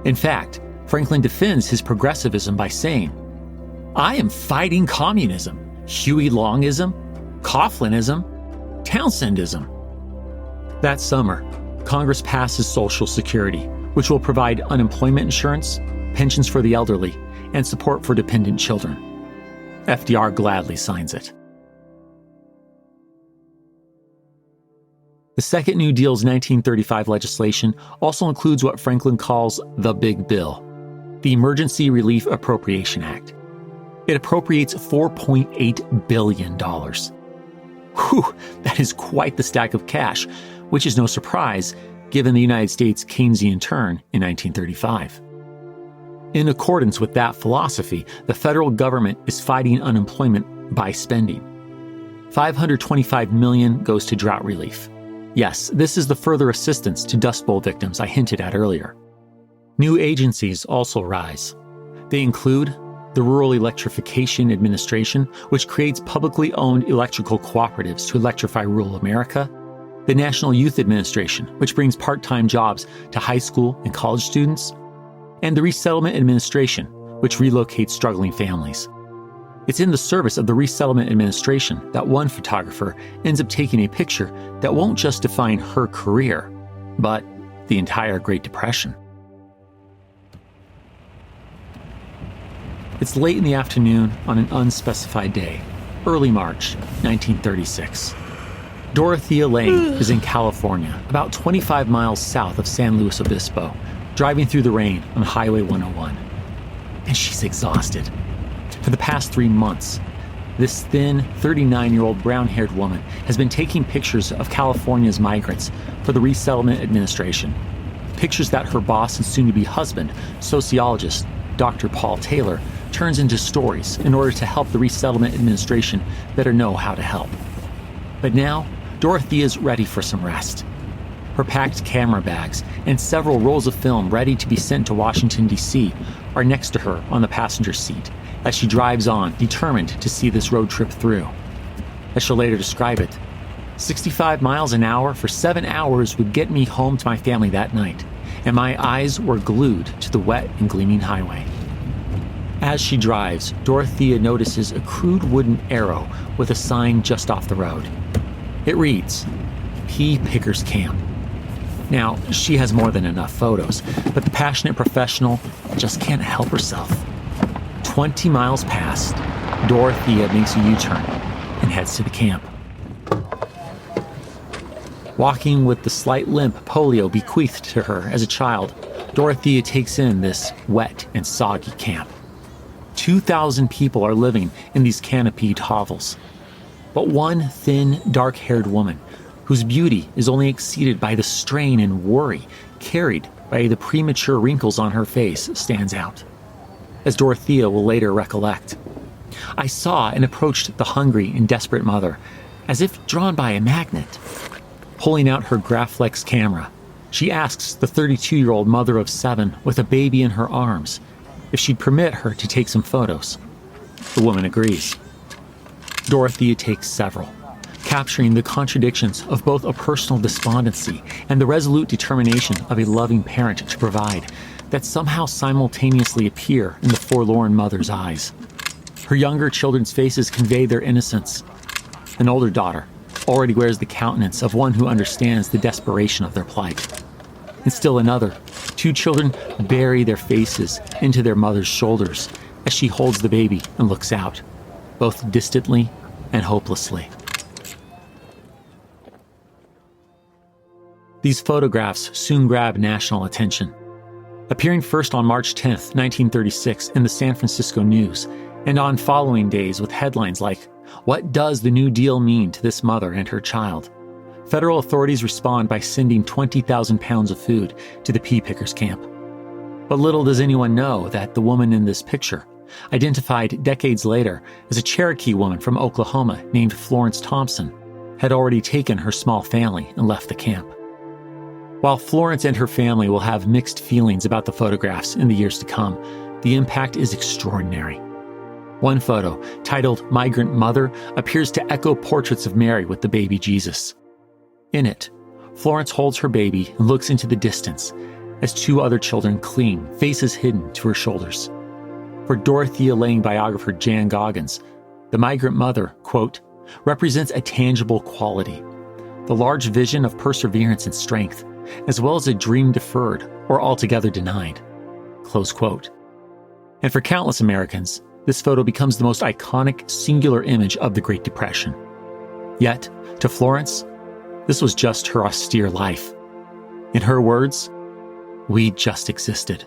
In fact, Franklin defends his progressivism by saying, "I am fighting communism, Huey Longism, Coughlinism, Townsendism." That summer, Congress passes Social Security, which will provide unemployment insurance, pensions for the elderly, and support for dependent children. FDR gladly signs it. The Second New Deal's 1935 legislation also includes what Franklin calls the Big Bill, the Emergency Relief Appropriation Act. It appropriates $4.8 billion. Whew, that is quite the stack of cash, which is no surprise given the United States' Keynesian turn in 1935. In accordance with that philosophy, the federal government is fighting unemployment by spending. $525 million goes to drought relief. Yes, this is the further assistance to Dust Bowl victims I hinted at earlier. New agencies also rise. They include the Rural Electrification Administration, which creates publicly owned electrical cooperatives to electrify rural America, the National Youth Administration, which brings part-time jobs to high school and college students, and the Resettlement Administration, which relocates struggling families. It's in the service of the Resettlement Administration that one photographer ends up taking a picture that won't just define her career, but the entire Great Depression. It's late in the afternoon on an unspecified day, early March, 1936. Dorothea Lange is in California, about 25 miles south of San Luis Obispo, driving through the rain on Highway 101. And she's exhausted. For the past 3 months, this thin, 39-year-old brown-haired woman has been taking pictures of California's migrants for the Resettlement Administration. Pictures that her boss and soon-to-be husband, sociologist Dr. Paul Taylor, turns into stories in order to help the Resettlement Administration better know how to help. But now, Dorothea's ready for some rest. Her packed camera bags and several rolls of film ready to be sent to Washington, D.C. are next to her on the passenger seat as she drives on, determined to see this road trip through. As she'll later describe it, 65 miles an hour for 7 hours would get me home to my family that night, and my eyes were glued to the wet and gleaming highway. As she drives, Dorothea notices a crude wooden arrow with a sign just off the road. It reads, Pea Pickers Camp. Now, she has more than enough photos, but the passionate professional just can't help herself. 20 miles past, Dorothea makes a U-turn and heads to the camp. Walking with the slight limp polio bequeathed to her as a child, Dorothea takes in this wet and soggy camp. 2,000 people are living in these canopied hovels. But one thin, dark-haired woman, whose beauty is only exceeded by the strain and worry carried by the premature wrinkles on her face, stands out. As Dorothea will later recollect, I saw and approached the hungry and desperate mother, as if drawn by a magnet. Pulling out her Graflex camera, she asks the 32-year-old mother of 7 with a baby in her arms if she'd permit her to take some photos. The woman agrees. Dorothea takes several, capturing the contradictions of both a personal despondency and the resolute determination of a loving parent to provide that somehow simultaneously appear in the forlorn mother's eyes. Her younger children's faces convey their innocence. An older daughter already wears the countenance of one who understands the desperation of their plight. And still another, 2 children bury their faces into their mother's shoulders as she holds the baby and looks out, both distantly and hopelessly. These photographs soon grab national attention. Appearing first on March 10, 1936 in the San Francisco News, and on following days with headlines like, What does the New Deal mean to this mother and her child? Federal authorities respond by sending 20,000 pounds of food to the Pea Pickers camp. But little does anyone know that the woman in this picture, identified decades later as a Cherokee woman from Oklahoma named Florence Thompson, had already taken her small family and left the camp. While Florence and her family will have mixed feelings about the photographs in the years to come, the impact is extraordinary. One photo, titled Migrant Mother, appears to echo portraits of Mary with the baby Jesus. In it, Florence holds her baby and looks into the distance as 2 other children cling, faces hidden, to her shoulders. For Dorothea Lange biographer Jan Goggins, the Migrant Mother, quote, represents a tangible quality, the large vision of perseverance and strength, as well as a dream deferred or altogether denied, close quote. And for countless Americans, this photo becomes the most iconic singular image of the Great Depression. Yet, to Florence, this was just her austere life. In her words, we just existed.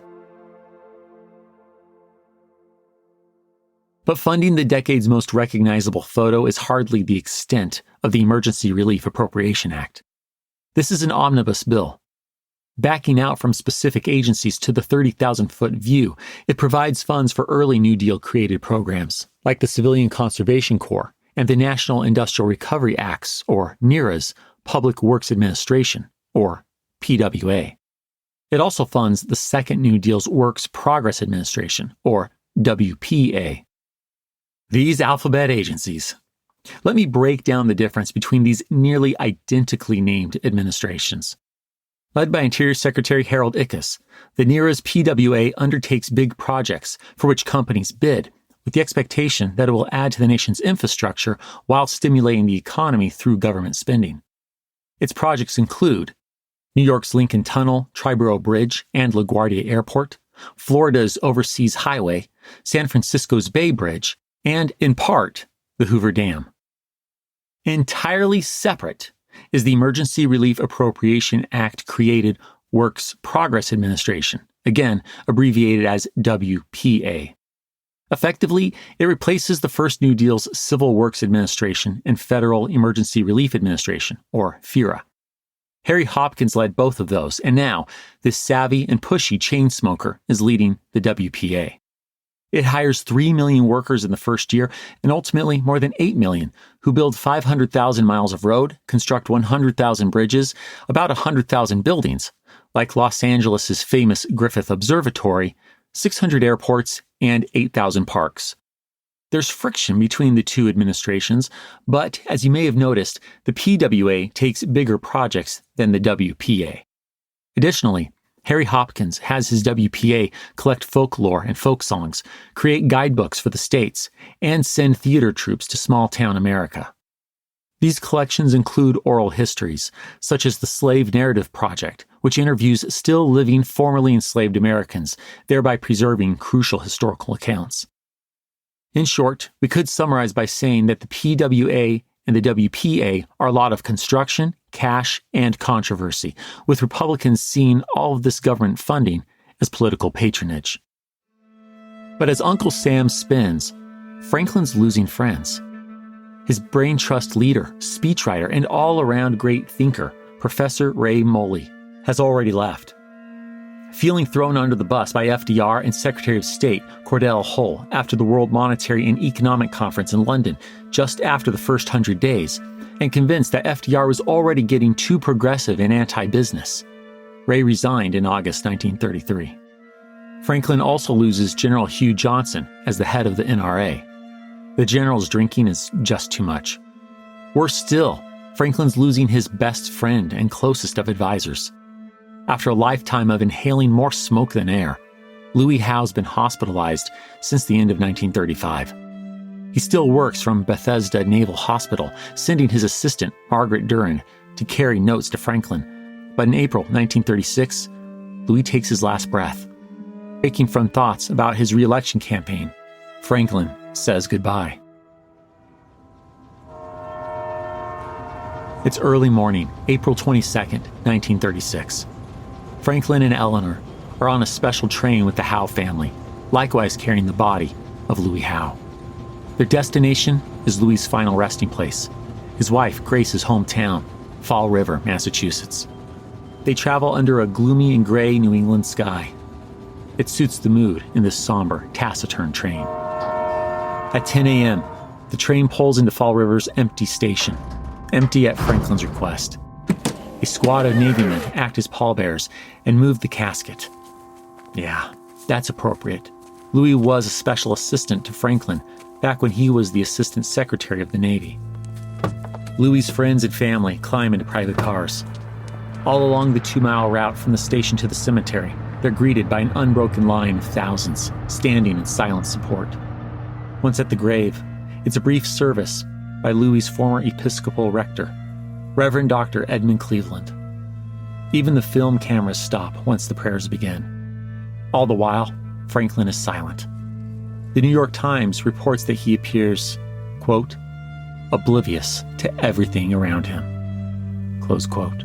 But funding the decade's most recognizable photo is hardly the extent of the Emergency Relief Appropriation Act. This is an omnibus bill. Backing out from specific agencies to the 30,000-foot view, it provides funds for early New Deal created programs, like the Civilian Conservation Corps and the National Industrial Recovery Act's, or NIRA's, Public Works Administration, or PWA. It also funds the Second New Deal's Works Progress Administration, or WPA. These alphabet agencies. Let me break down the difference between these nearly identically named administrations. Led by Interior Secretary Harold Ickes, the NIRA's PWA undertakes big projects for which companies bid, with the expectation that it will add to the nation's infrastructure while stimulating the economy through government spending. Its projects include New York's Lincoln Tunnel, Triborough Bridge, and LaGuardia Airport, Florida's Overseas Highway, San Francisco's Bay Bridge, and, in part, the Hoover Dam. Entirely separate is the Emergency Relief Appropriation Act created Works Progress Administration, again abbreviated as WPA. Effectively, it replaces the first New Deal's Civil Works Administration and Federal Emergency Relief Administration, or FERA. Harry Hopkins led both of those, and now this savvy and pushy chain smoker is leading the WPA. It hires 3 million workers in the first year and ultimately more than 8 million, who build 500,000 miles of road, construct 100,000 bridges, about 100,000 buildings, like Los Angeles' famous Griffith Observatory, 600 airports, and 8,000 parks. There's friction between the two administrations, but as you may have noticed, the PWA takes bigger projects than the WPA. Additionally, Harry Hopkins has his WPA collect folklore and folk songs, create guidebooks for the states, and send theater troupes to small-town America. These collections include oral histories, such as the Slave Narrative Project, which interviews still living formerly enslaved Americans, thereby preserving crucial historical accounts. In short, we could summarize by saying that the PWA and the WPA are a lot of construction, cash, and controversy, with Republicans seeing all of this government funding as political patronage. But as Uncle Sam spins, Franklin's losing friends. His brain trust leader, speechwriter, and all-around great thinker, Professor Ray Moley, has already left. Feeling thrown under the bus by FDR and Secretary of State Cordell Hull after the World Monetary and Economic Conference in London just after the first 100 days, and convinced that FDR was already getting too progressive and anti-business, Ray resigned in August 1933. Franklin also loses General Hugh Johnson as the head of the NRA. The general's drinking is just too much. Worse still, Franklin's losing his best friend and closest of advisors. After a lifetime of inhaling more smoke than air, Louis Howe's been hospitalized since the end of 1935. He still works from Bethesda Naval Hospital, sending his assistant, Margaret Duran, to carry notes to Franklin. But in April 1936, Louis takes his last breath. Waking from thoughts about his re-election campaign, Franklin says goodbye. It's early morning, April 22nd, 1936. Franklin and Eleanor are on a special train with the Howe family, likewise carrying the body of Louis Howe. Their destination is Louis's final resting place, his wife Grace's hometown, Fall River, Massachusetts. They travel under a gloomy and gray New England sky. It suits the mood in this somber, taciturn train. At 10 a.m., the train pulls into Fall River's empty station, empty at Franklin's request. A squad of Navy men act as pallbearers and move the casket. Yeah, that's appropriate. Louis was a special assistant to Franklin back when he was the Assistant Secretary of the Navy. Louis's friends and family climb into private cars. All along the 2-mile route from the station to the cemetery, they're greeted by an unbroken line of thousands, standing in silent support. Once at the grave, it's a brief service by Louis's former Episcopal rector, Reverend Dr. Edmund Cleveland. Even the film cameras stop once the prayers begin. All the while, Franklin is silent. The New York Times reports that he appears, quote, oblivious to everything around him, close quote.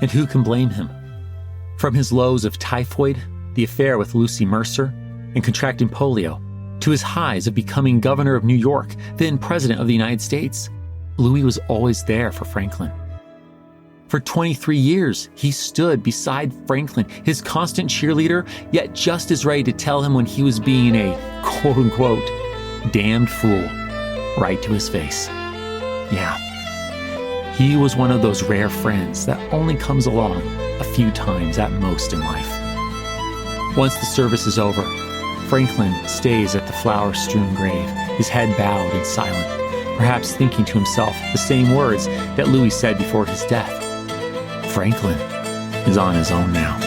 And who can blame him? From his lows of typhoid, the affair with Lucy Mercer, and contracting polio, to his highs of becoming governor of New York, then president of the United States, Louis was always there for Franklin. For 23 years, he stood beside Franklin, his constant cheerleader, yet just as ready to tell him when he was being a quote-unquote damned fool, right to his face. Yeah, he was one of those rare friends that only comes along a few times at most in life. Once the service is over, Franklin stays at the flower-strewn grave, his head bowed and silent, perhaps thinking to himself the same words that Louis said before his death. Franklin is on his own now.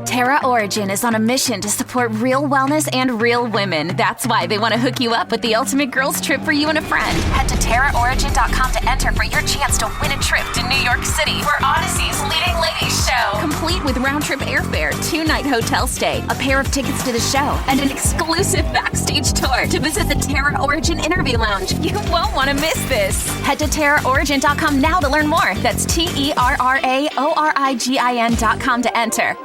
Tara NIRA Origin is on a mission to support real wellness and real women. That's why they want to hook you up with the ultimate girls trip for you and a friend. Head to TerraOrigin.com to enter for your chance to win a trip to New York City, where Odyssey's leading ladies show. Complete with round-trip airfare, 2-night hotel stay, a pair of tickets to the show, and an exclusive backstage tour to visit the Terra Origin Interview Lounge. You won't want to miss this. Head to TerraOrigin.com now to learn more. That's TerraOrigin.com to enter.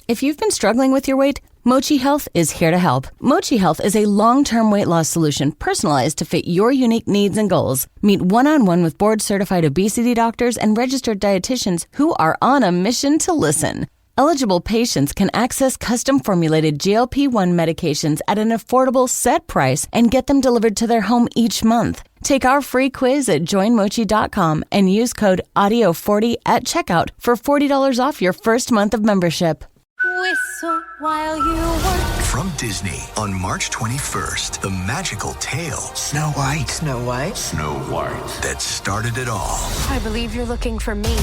If you've been struggling with your weight, Mochi Health is here to help. Mochi Health is a long-term weight loss solution personalized to fit your unique needs and goals. Meet one-on-one with board-certified obesity doctors and registered dietitians who are on a mission to listen. Eligible patients can access custom-formulated GLP-1 medications at an affordable set price and get them delivered to their home each month. Take our free quiz at joinmochi.com and use code AUDIO40 at checkout for $40 off your first month of membership. Whistle while you work. From Disney on March 21st, the magical tale Snow White. Snow White that started it all I believe you're looking for me.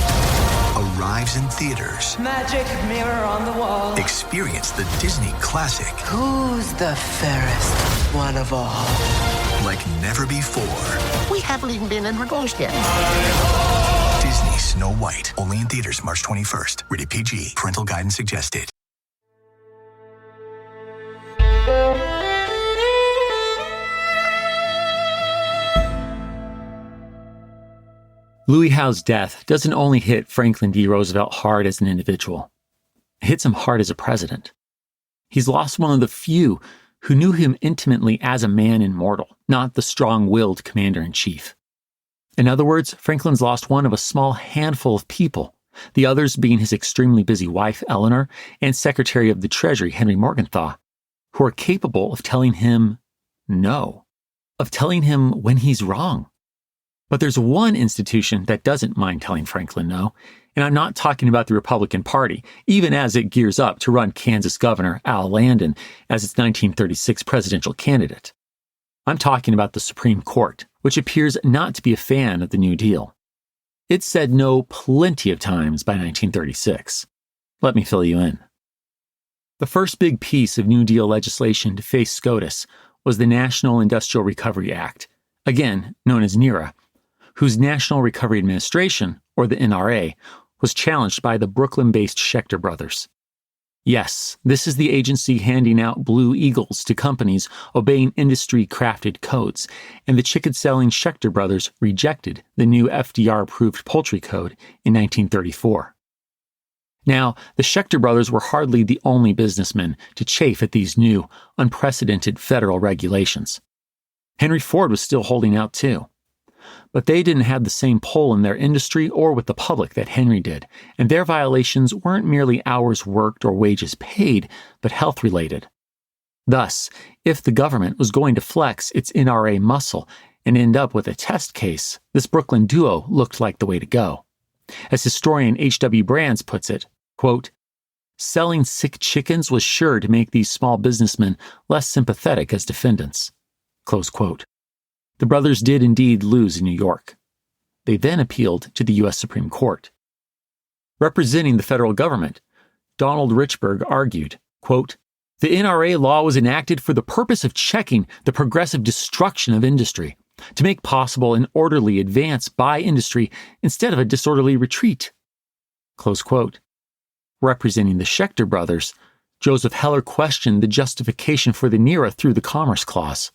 arrives in theaters. Magic mirror on the wall. Experience the Disney classic Who's the fairest one of all? like never before. We haven't even been in rehearsal yet. Disney Snow White, only in theaters March 21st. Rated PG. Parental guidance suggested. Louis Howe's death doesn't only hit Franklin D. Roosevelt hard as an individual. It hits him hard as a president. He's lost one of the few who knew him intimately as a man immortal, not the strong-willed commander-in-chief. In other words, Franklin's lost one of a small handful of people, the others being his extremely busy wife, Eleanor, and Secretary of the Treasury, Henry Morgenthau, who are capable of telling him no, of telling him when he's wrong. But there's one institution that doesn't mind telling Franklin no, and I'm not talking about the Republican Party, even as it gears up to run Kansas Governor Al Landon as its 1936 presidential candidate. I'm talking about the Supreme Court, which appears not to be a fan of the New Deal. It said no plenty of times by 1936. Let me fill you in. The first big piece of New Deal legislation to face SCOTUS was the National Industrial Recovery Act, again known as NIRA, whose National Recovery Administration, or the NRA, was challenged by the Brooklyn-based Schechter brothers. Yes, this is the agency handing out Blue Eagles to companies obeying industry-crafted codes, and the chicken-selling Schechter brothers rejected the new FDR-approved poultry code in 1934. Now, the Schechter brothers were hardly the only businessmen to chafe at these new, unprecedented federal regulations. Henry Ford was still holding out too. But they didn't have the same pull in their industry or with the public that Henry did, and their violations weren't merely hours worked or wages paid, but health-related. Thus, if the government was going to flex its NRA muscle and end up with a test case, this Brooklyn duo looked like the way to go. As historian H.W. Brands puts it, quote, "Selling sick chickens was sure to make these small businessmen less sympathetic as defendants." Close quote. The brothers did indeed lose in New York. They then appealed to the U.S. Supreme Court. Representing the federal government, Donald Richburg argued, quote, "The NRA law was enacted for the purpose of checking the progressive destruction of industry, to make possible an orderly advance by industry instead of a disorderly retreat." Close quote. Representing the Schechter brothers, Joseph Heller questioned the justification for the NIRA through the Commerce Clause.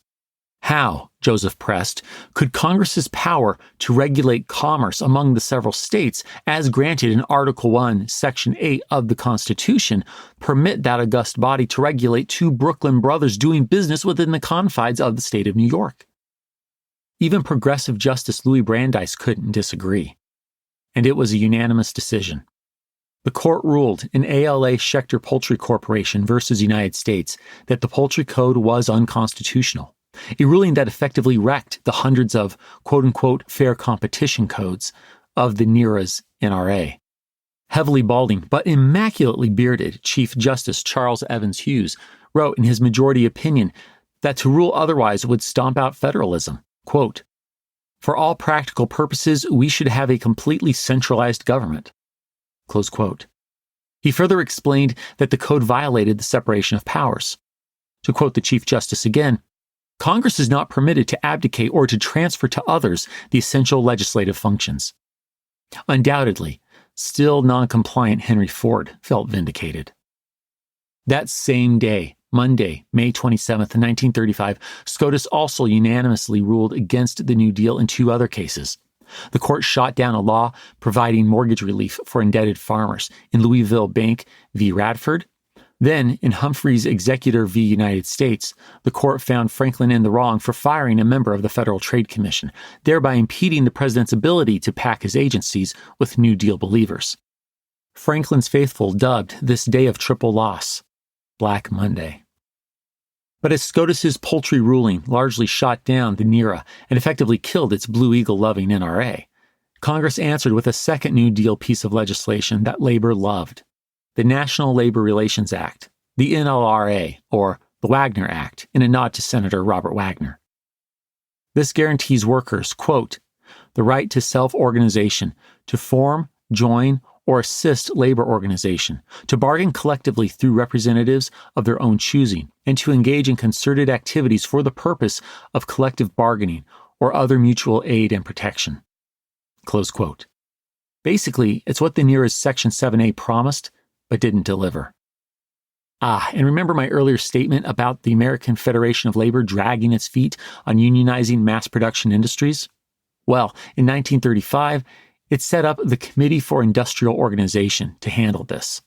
How, Joseph pressed, could Congress's power to regulate commerce among the several states, as granted in Article 1, Section 8 of the Constitution, permit that august body to regulate two Brooklyn brothers doing business within the confines of the state of New York? Even progressive Justice Louis Brandeis couldn't disagree. And it was a unanimous decision. The court ruled in ALA Schechter Poultry Corporation versus United States that the Poultry Code was unconstitutional, a ruling that effectively wrecked the hundreds of quote-unquote fair competition codes of the NIRA's NRA. Heavily balding but immaculately bearded Chief Justice Charles Evans Hughes wrote in his majority opinion that to rule otherwise would stomp out federalism. Quote, "For all practical purposes, we should have a completely centralized government." Close quote. He further explained that the code violated the separation of powers. To quote the Chief Justice again, Congress is not permitted to abdicate or to transfer to others the essential legislative functions. Undoubtedly, still non-compliant Henry Ford felt vindicated. That same day, Monday, May 27, 1935, SCOTUS also unanimously ruled against the New Deal in 2 other cases. The court shot down a law providing mortgage relief for indebted farmers in Louisville Bank v. Radford. Then, in Humphreys Executor v. United States, the court found Franklin in the wrong for firing a member of the Federal Trade Commission, thereby impeding the president's ability to pack his agencies with New Deal believers. Franklin's faithful dubbed this day of triple loss Black Monday. But as SCOTUS's paltry ruling largely shot down the NIRA and effectively killed its Blue Eagle-loving NRA, Congress answered with a second New Deal piece of legislation that labor loved, the National Labor Relations Act, the NLRA, or the Wagner Act, in a nod to Senator Robert Wagner. This guarantees workers, quote, the right to self-organization, to form, join, or assist labor organization, to bargain collectively through representatives of their own choosing, and to engage in concerted activities for the purpose of collective bargaining or other mutual aid and protection. Close quote. Basically, it's what the NIRA's Section 7A promised, but didn't deliver. And remember my earlier statement about the American Federation of Labor dragging its feet on unionizing mass production industries? Well, in 1935, it set up the Committee for Industrial Organization to handle this.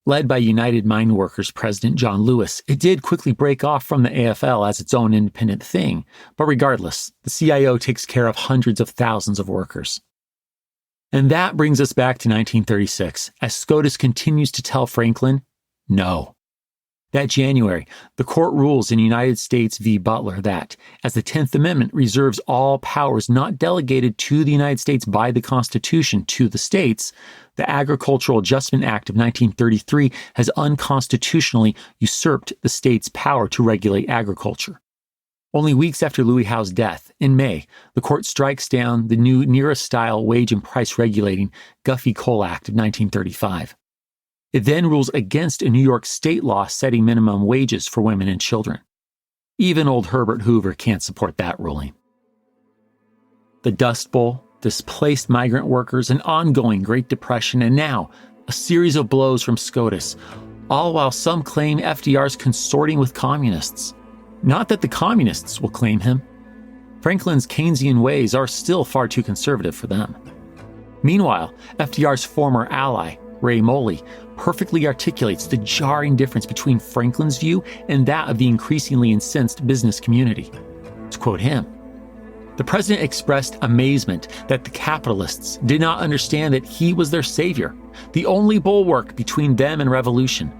Led by United Mine Workers President John Lewis, it did quickly break off from the AFL as its own independent thing, but regardless, the CIO takes care of hundreds of thousands of workers. And that brings us back to 1936, as SCOTUS continues to tell Franklin, no. That January, the court rules in United States v. Butler that, as the 10th Amendment reserves all powers not delegated to the United States by the Constitution to the states, the Agricultural Adjustment Act of 1933 has unconstitutionally usurped the states' power to regulate agriculture. Only weeks after Louis Howe's death, in May, the court strikes down the new NIRA-style wage and price regulating Guffey-Cole Act of 1935. It then rules against a New York state law setting minimum wages for women and children. Even old Herbert Hoover can't support that ruling. The Dust Bowl, displaced migrant workers, an ongoing Great Depression, and now a series of blows from SCOTUS, all while some claim FDR's consorting with communists. Not that the communists will claim him. Franklin's Keynesian ways are still far too conservative for them. Meanwhile, FDR's former ally, Ray Moley, perfectly articulates the jarring difference between Franklin's view and that of the increasingly incensed business community. To quote him, the president expressed amazement that the capitalists did not understand that he was their savior, the only bulwark between them and revolution.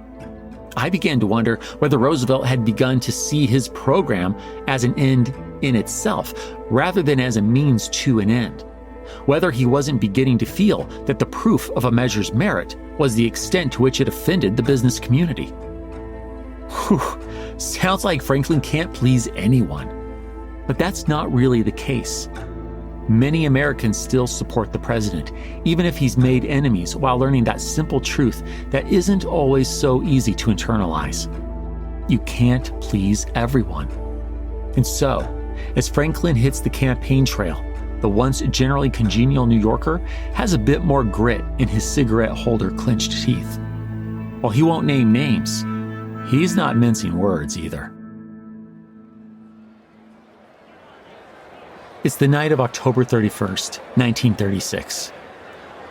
I began to wonder whether Roosevelt had begun to see his program as an end in itself, rather than as a means to an end. Whether he wasn't beginning to feel that the proof of a measure's merit was the extent to which it offended the business community. Whew, sounds like Franklin can't please anyone. But that's not really the case. Many Americans still support the president, even if he's made enemies while learning that simple truth that isn't always so easy to internalize. You can't please everyone. And so, as Franklin hits the campaign trail, the once generally congenial New Yorker has a bit more grit in his cigarette holder clenched teeth. While he won't name names, he's not mincing words either. It's the night of October 31st, 1936.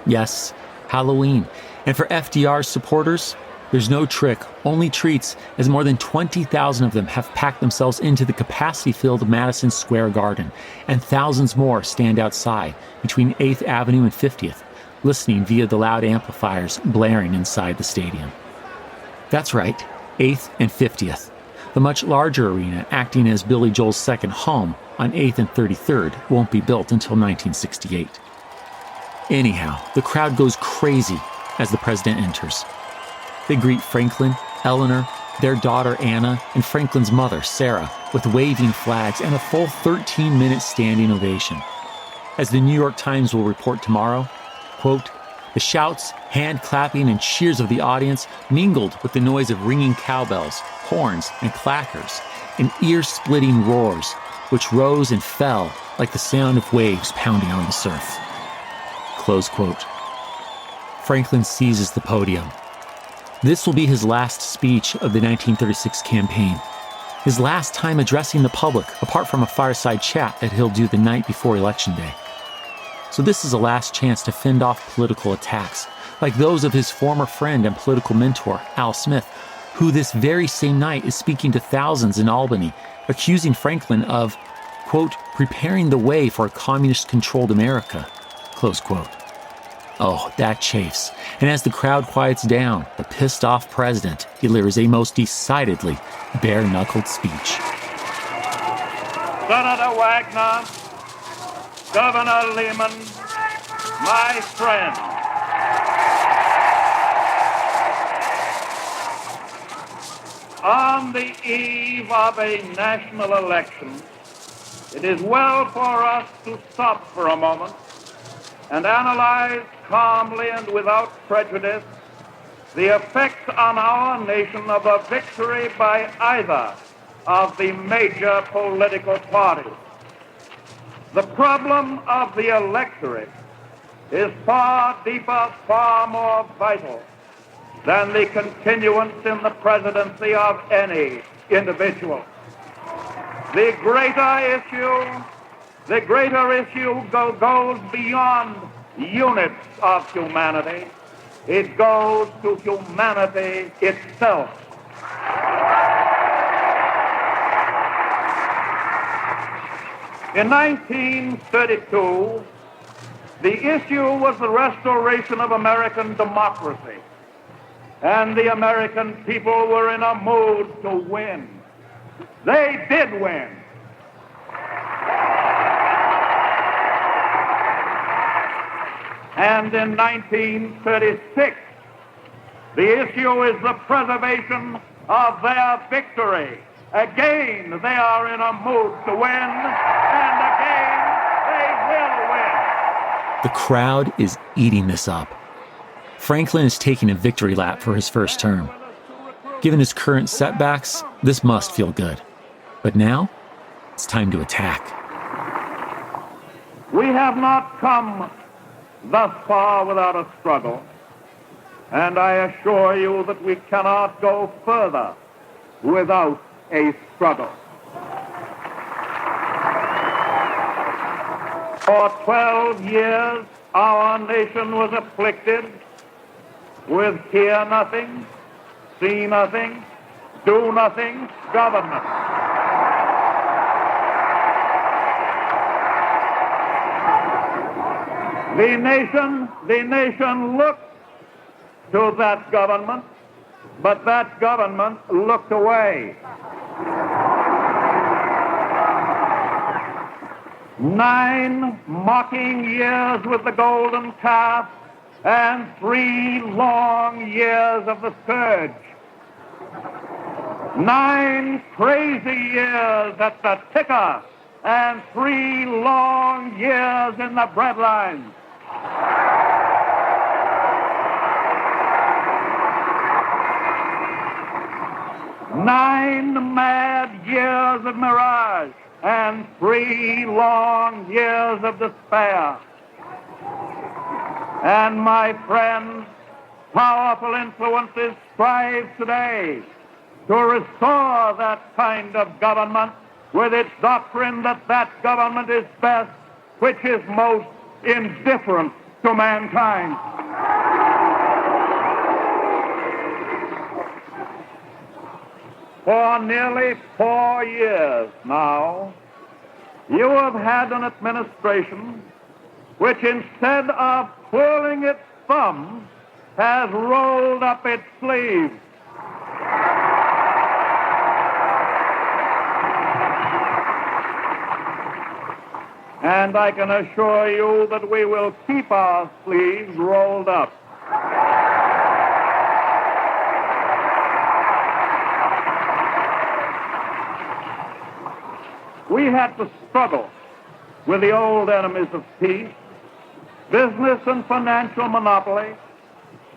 Yes, Halloween. And for FDR's supporters, there's no trick, only treats, as more than 20,000 of them have packed themselves into the capacity-filled Madison Square Garden, and thousands more stand outside between 8th Avenue and 50th, listening via the loud amplifiers blaring inside the stadium. That's right, 8th and 50th. The much larger arena, acting as Billy Joel's second home on 8th and 33rd, won't be built until 1968. Anyhow, the crowd goes crazy as the president enters. They greet Franklin, Eleanor, their daughter Anna, and Franklin's mother, Sarah, with waving flags and a full 13-minute standing ovation. As the New York Times will report tomorrow, quote, The shouts, hand clapping, and cheers of the audience mingled with the noise of ringing cowbells, horns, and clackers, and ear-splitting roars, which rose and fell like the sound of waves pounding on the surf. Close quote. Franklin seizes the podium. This will be his last speech of the 1936 campaign, his last time addressing the public, apart from a fireside chat that he'll do the night before Election Day. So this is a last chance to fend off political attacks, like those of his former friend and political mentor, Al Smith, who this very same night is speaking to thousands in Albany, accusing Franklin of, quote, preparing the way for a communist-controlled America, close quote. Oh, that chafes. And as the crowd quiets down, the pissed-off president delivers a most decidedly bare-knuckled speech. Senator Wagner, Governor Lehman, my friend, on the eve of a national election, it is well for us to stop for a moment and analyze calmly and without prejudice the effects on our nation of a victory by either of the major political parties. The problem of the electorate is far deeper, far more vital than the continuance in the presidency of any individual. The greater issue goes beyond units of humanity. It goes to humanity itself. In 1932, the issue was the restoration of American democracy, and the American people were in a mood to win. They did win. And in 1936, the issue is the preservation of their victory. Again, they are in a mood to win, and again, they will win. The crowd is eating this up. Franklin is taking a victory lap for his first term. Given his current setbacks, this must feel good. But now, it's time to attack. We have not come thus far without a struggle, and I assure you that we cannot go further without a struggle. For 12 years, our nation was afflicted with hear nothing, see nothing, do nothing government. The nation looked to that government, but that government looked away. 9 mocking years with the golden calf and 3 long years of the scourge. 9 crazy years at the ticker and 3 long years in the breadlines. 9 mad years of mirage and 3 long years of despair. And my friends, powerful influences strive today to restore that kind of government with its doctrine that that government is best which is most indifferent to mankind. For nearly 4 years now, you have had an administration which, instead of twirling its thumbs, has rolled up its sleeves. And I can assure you that we will keep our sleeves rolled up. We had to struggle with the old enemies of peace, business and financial monopoly,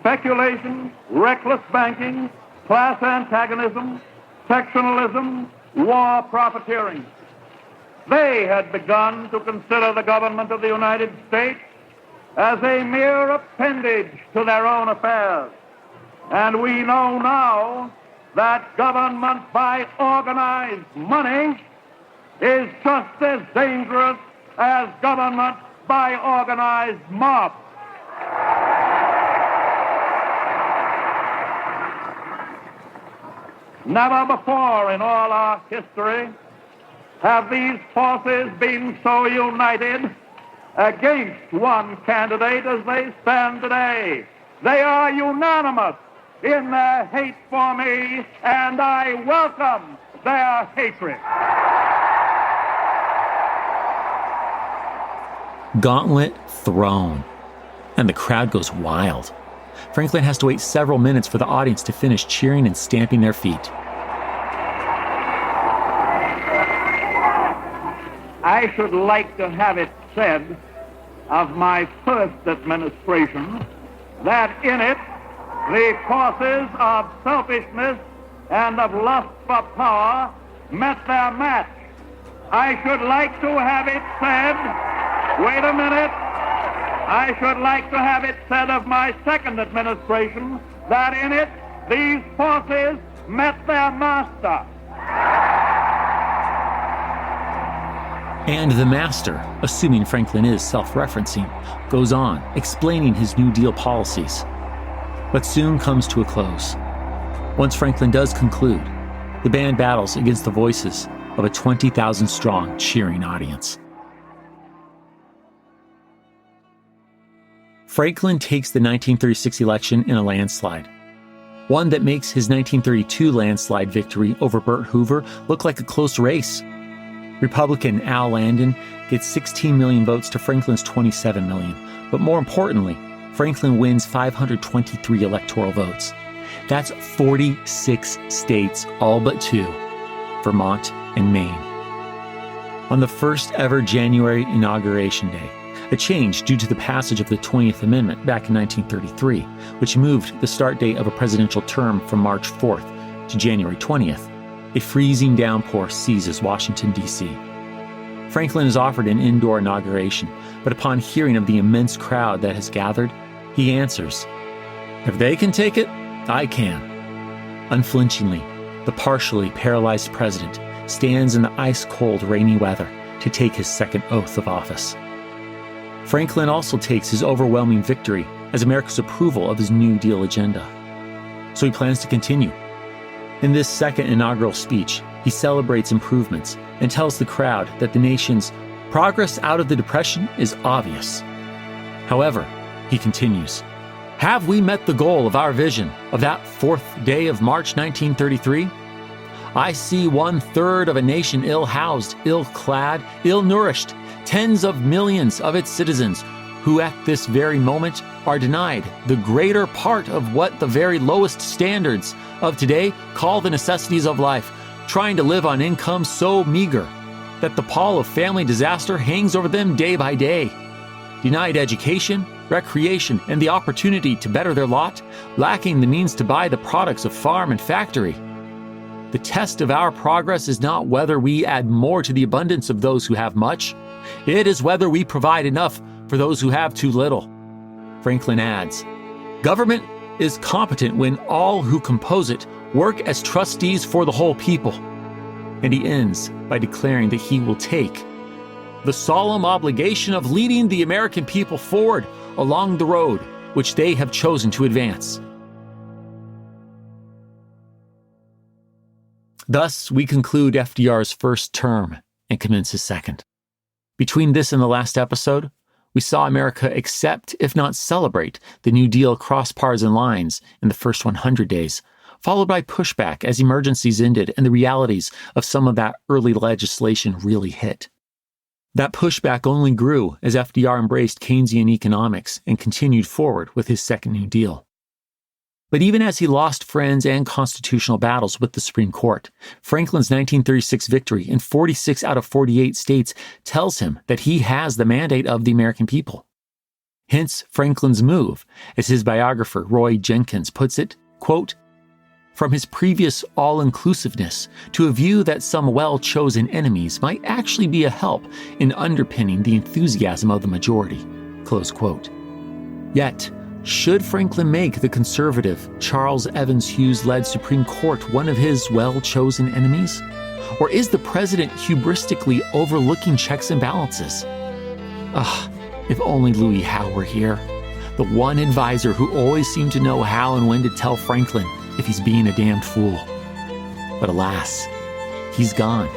speculation, reckless banking, class antagonism, sectionalism, war profiteering. They had begun to consider the government of the United States as a mere appendage to their own affairs. And we know now that government by organized money is just as dangerous as government by organized mob. Never before in all our history have these forces been so united against one candidate as they stand today. They are unanimous in their hate for me, and I welcome their hatred. Gauntlet thrown, and the crowd goes wild. Franklin has to wait several minutes for the audience to finish cheering and stamping their feet. I should like to have it said of my first administration that in it the forces of selfishness and of lust for power met their match. I should like to have it said, wait a minute, I should like to have it said of my second administration that in it these forces met their master. And the master, assuming Franklin is self-referencing, goes on, explaining his New Deal policies. But soon comes to a close. Once Franklin does conclude, the band battles against the voices of a 20,000-strong cheering audience. Franklin takes the 1936 election in a landslide, one that makes his 1932 landslide victory over Burt Hoover look like a close race. Republican Al Landon gets 16 million votes to Franklin's 27 million, but more importantly, Franklin wins 523 electoral votes. That's 46 states, all but 2, Vermont and Maine. On the first ever January inauguration day, a change due to the passage of the 20th Amendment back in 1933, which moved the start date of a presidential term from March 4th to January 20th, a freezing downpour seizes Washington, D.C. Franklin is offered an indoor inauguration, but upon hearing of the immense crowd that has gathered, he answers, "If they can take it, I can." Unflinchingly, the partially paralyzed president stands in the ice-cold, rainy weather to take his second oath of office. Franklin also takes his overwhelming victory as America's approval of his New Deal agenda. So he plans to continue. In this second inaugural speech, he celebrates improvements and tells the crowd that the nation's progress out of the Depression is obvious. However, he continues, "Have we met the goal of our vision of that 4th day of March 1933? I see 1/3 of a nation ill-housed, ill-clad, ill-nourished, tens of millions of its citizens who at this very moment are denied the greater part of what the very lowest standards of today call the necessities of life, trying to live on income so meager that the pall of family disaster hangs over them day by day. Denied education, recreation, and the opportunity to better their lot, lacking the means to buy the products of farm and factory. The test of our progress is not whether we add more to the abundance of those who have much. It is whether we provide enough for those who have too little." Franklin adds, "Government is competent when all who compose it work as trustees for the whole people." And he ends by declaring that he will take the solemn obligation of leading the American people forward along the road which they have chosen to advance. Thus, we conclude FDR's first term and commence his second. Between this and the last episode, we saw America accept, if not celebrate, the New Deal across partisan lines in the first 100 days, followed by pushback as emergencies ended and the realities of some of that early legislation really hit. That pushback only grew as FDR embraced Keynesian economics and continued forward with his second New Deal. But even as he lost friends and constitutional battles with the Supreme Court, Franklin's 1936 victory in 46 out of 48 states tells him that he has the mandate of the American people. Hence Franklin's move, as his biographer Roy Jenkins puts it, quote, from his previous all-inclusiveness to a view that some well-chosen enemies might actually be a help in underpinning the enthusiasm of the majority, close quote. Yet, should Franklin make the conservative Charles Evans Hughes-led Supreme Court one of his well-chosen enemies? Or is the president hubristically overlooking checks and balances? If only Louis Howe were here, the one advisor who always seemed to know how and when to tell Franklin if he's being a damned fool. But alas, he's gone,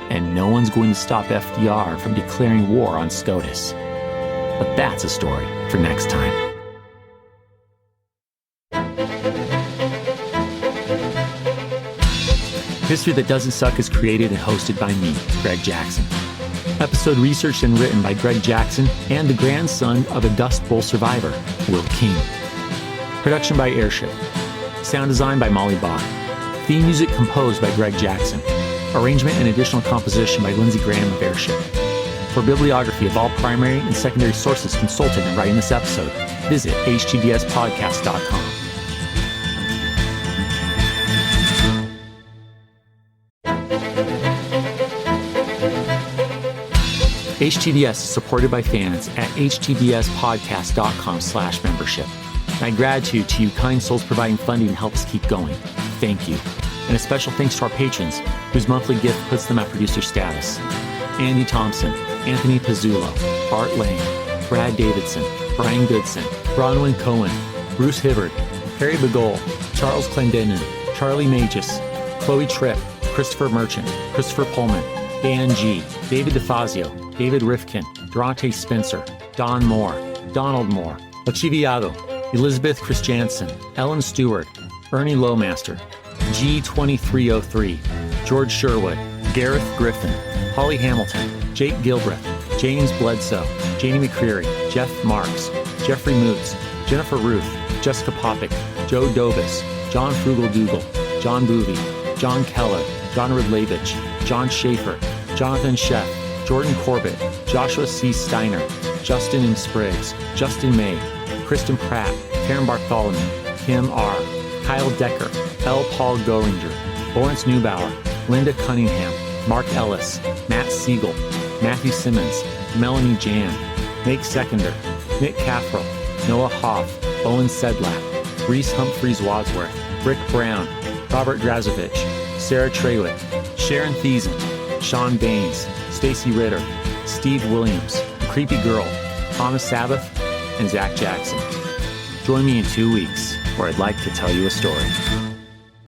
and no one's going to stop FDR from declaring war on SCOTUS. But that's a story for next time. History That Doesn't Suck is created and hosted by me, Greg Jackson. Episode researched and written by Greg Jackson and the grandson of a Dust Bowl survivor, Will King. Production by Airship. Sound design by Molly Bach. Theme music composed by Greg Jackson. Arrangement and additional composition by Lindsey Graham of Airship. For bibliography of all primary and secondary sources consulted in writing this episode, visit htdspodcast.com. HTDS is supported by fans at htdspodcast.com/membership. My gratitude to you kind souls providing funding to help us keep going. Thank you. And a special thanks to our patrons, whose monthly gift puts them at producer status. Andy Thompson, Anthony Pizzulo, Art Lang, Brad Davidson, Brian Goodson, Bronwyn Cohen, Bruce Hibbard, Harry Begole, Charles Clendenin, Charlie Magis, Chloe Tripp, Christopher Merchant, Christopher Pullman, Dan G., David DeFazio, David Rifkin, Durante Spencer, Don Moore, Donald Moore, Lachiviado, Elizabeth Christiansen, Ellen Stewart, Ernie Lowmaster, G2303, George Sherwood, Gareth Griffin, Holly Hamilton, Jake Gilbreth, James Bledsoe, Janie McCreary, Jeff Marks, Jeffrey Moots, Jennifer Ruth, Jessica Popick, Joe Dobis, John Frugal Dougal, John Boovy, John Keller, John Rudlevich, John Schaefer, Jonathan Sheff, Jordan Corbett, Joshua C. Steiner, Justin M. Spriggs, Justin May, Kristen Pratt, Karen Bartholomew, Kim R., Kyle Decker, L. Paul Goringer, Lawrence Neubauer, Linda Cunningham, Mark Ellis, Matt Siegel, Matthew Simmons, Melanie Jan, Nate Seconder, Nick Caffrell, Noah Hoff, Owen Sedlak, Reese Humphreys Wadsworth, Rick Brown, Robert Drazovich, Sarah Trewick, Sharon Thiessen, Sean Baines, Stacy Ritter, Steve Williams, Creepy Girl, Thomas Sabbath, and Zach Jackson. Join me in 2 weeks, where I'd like to tell you a story.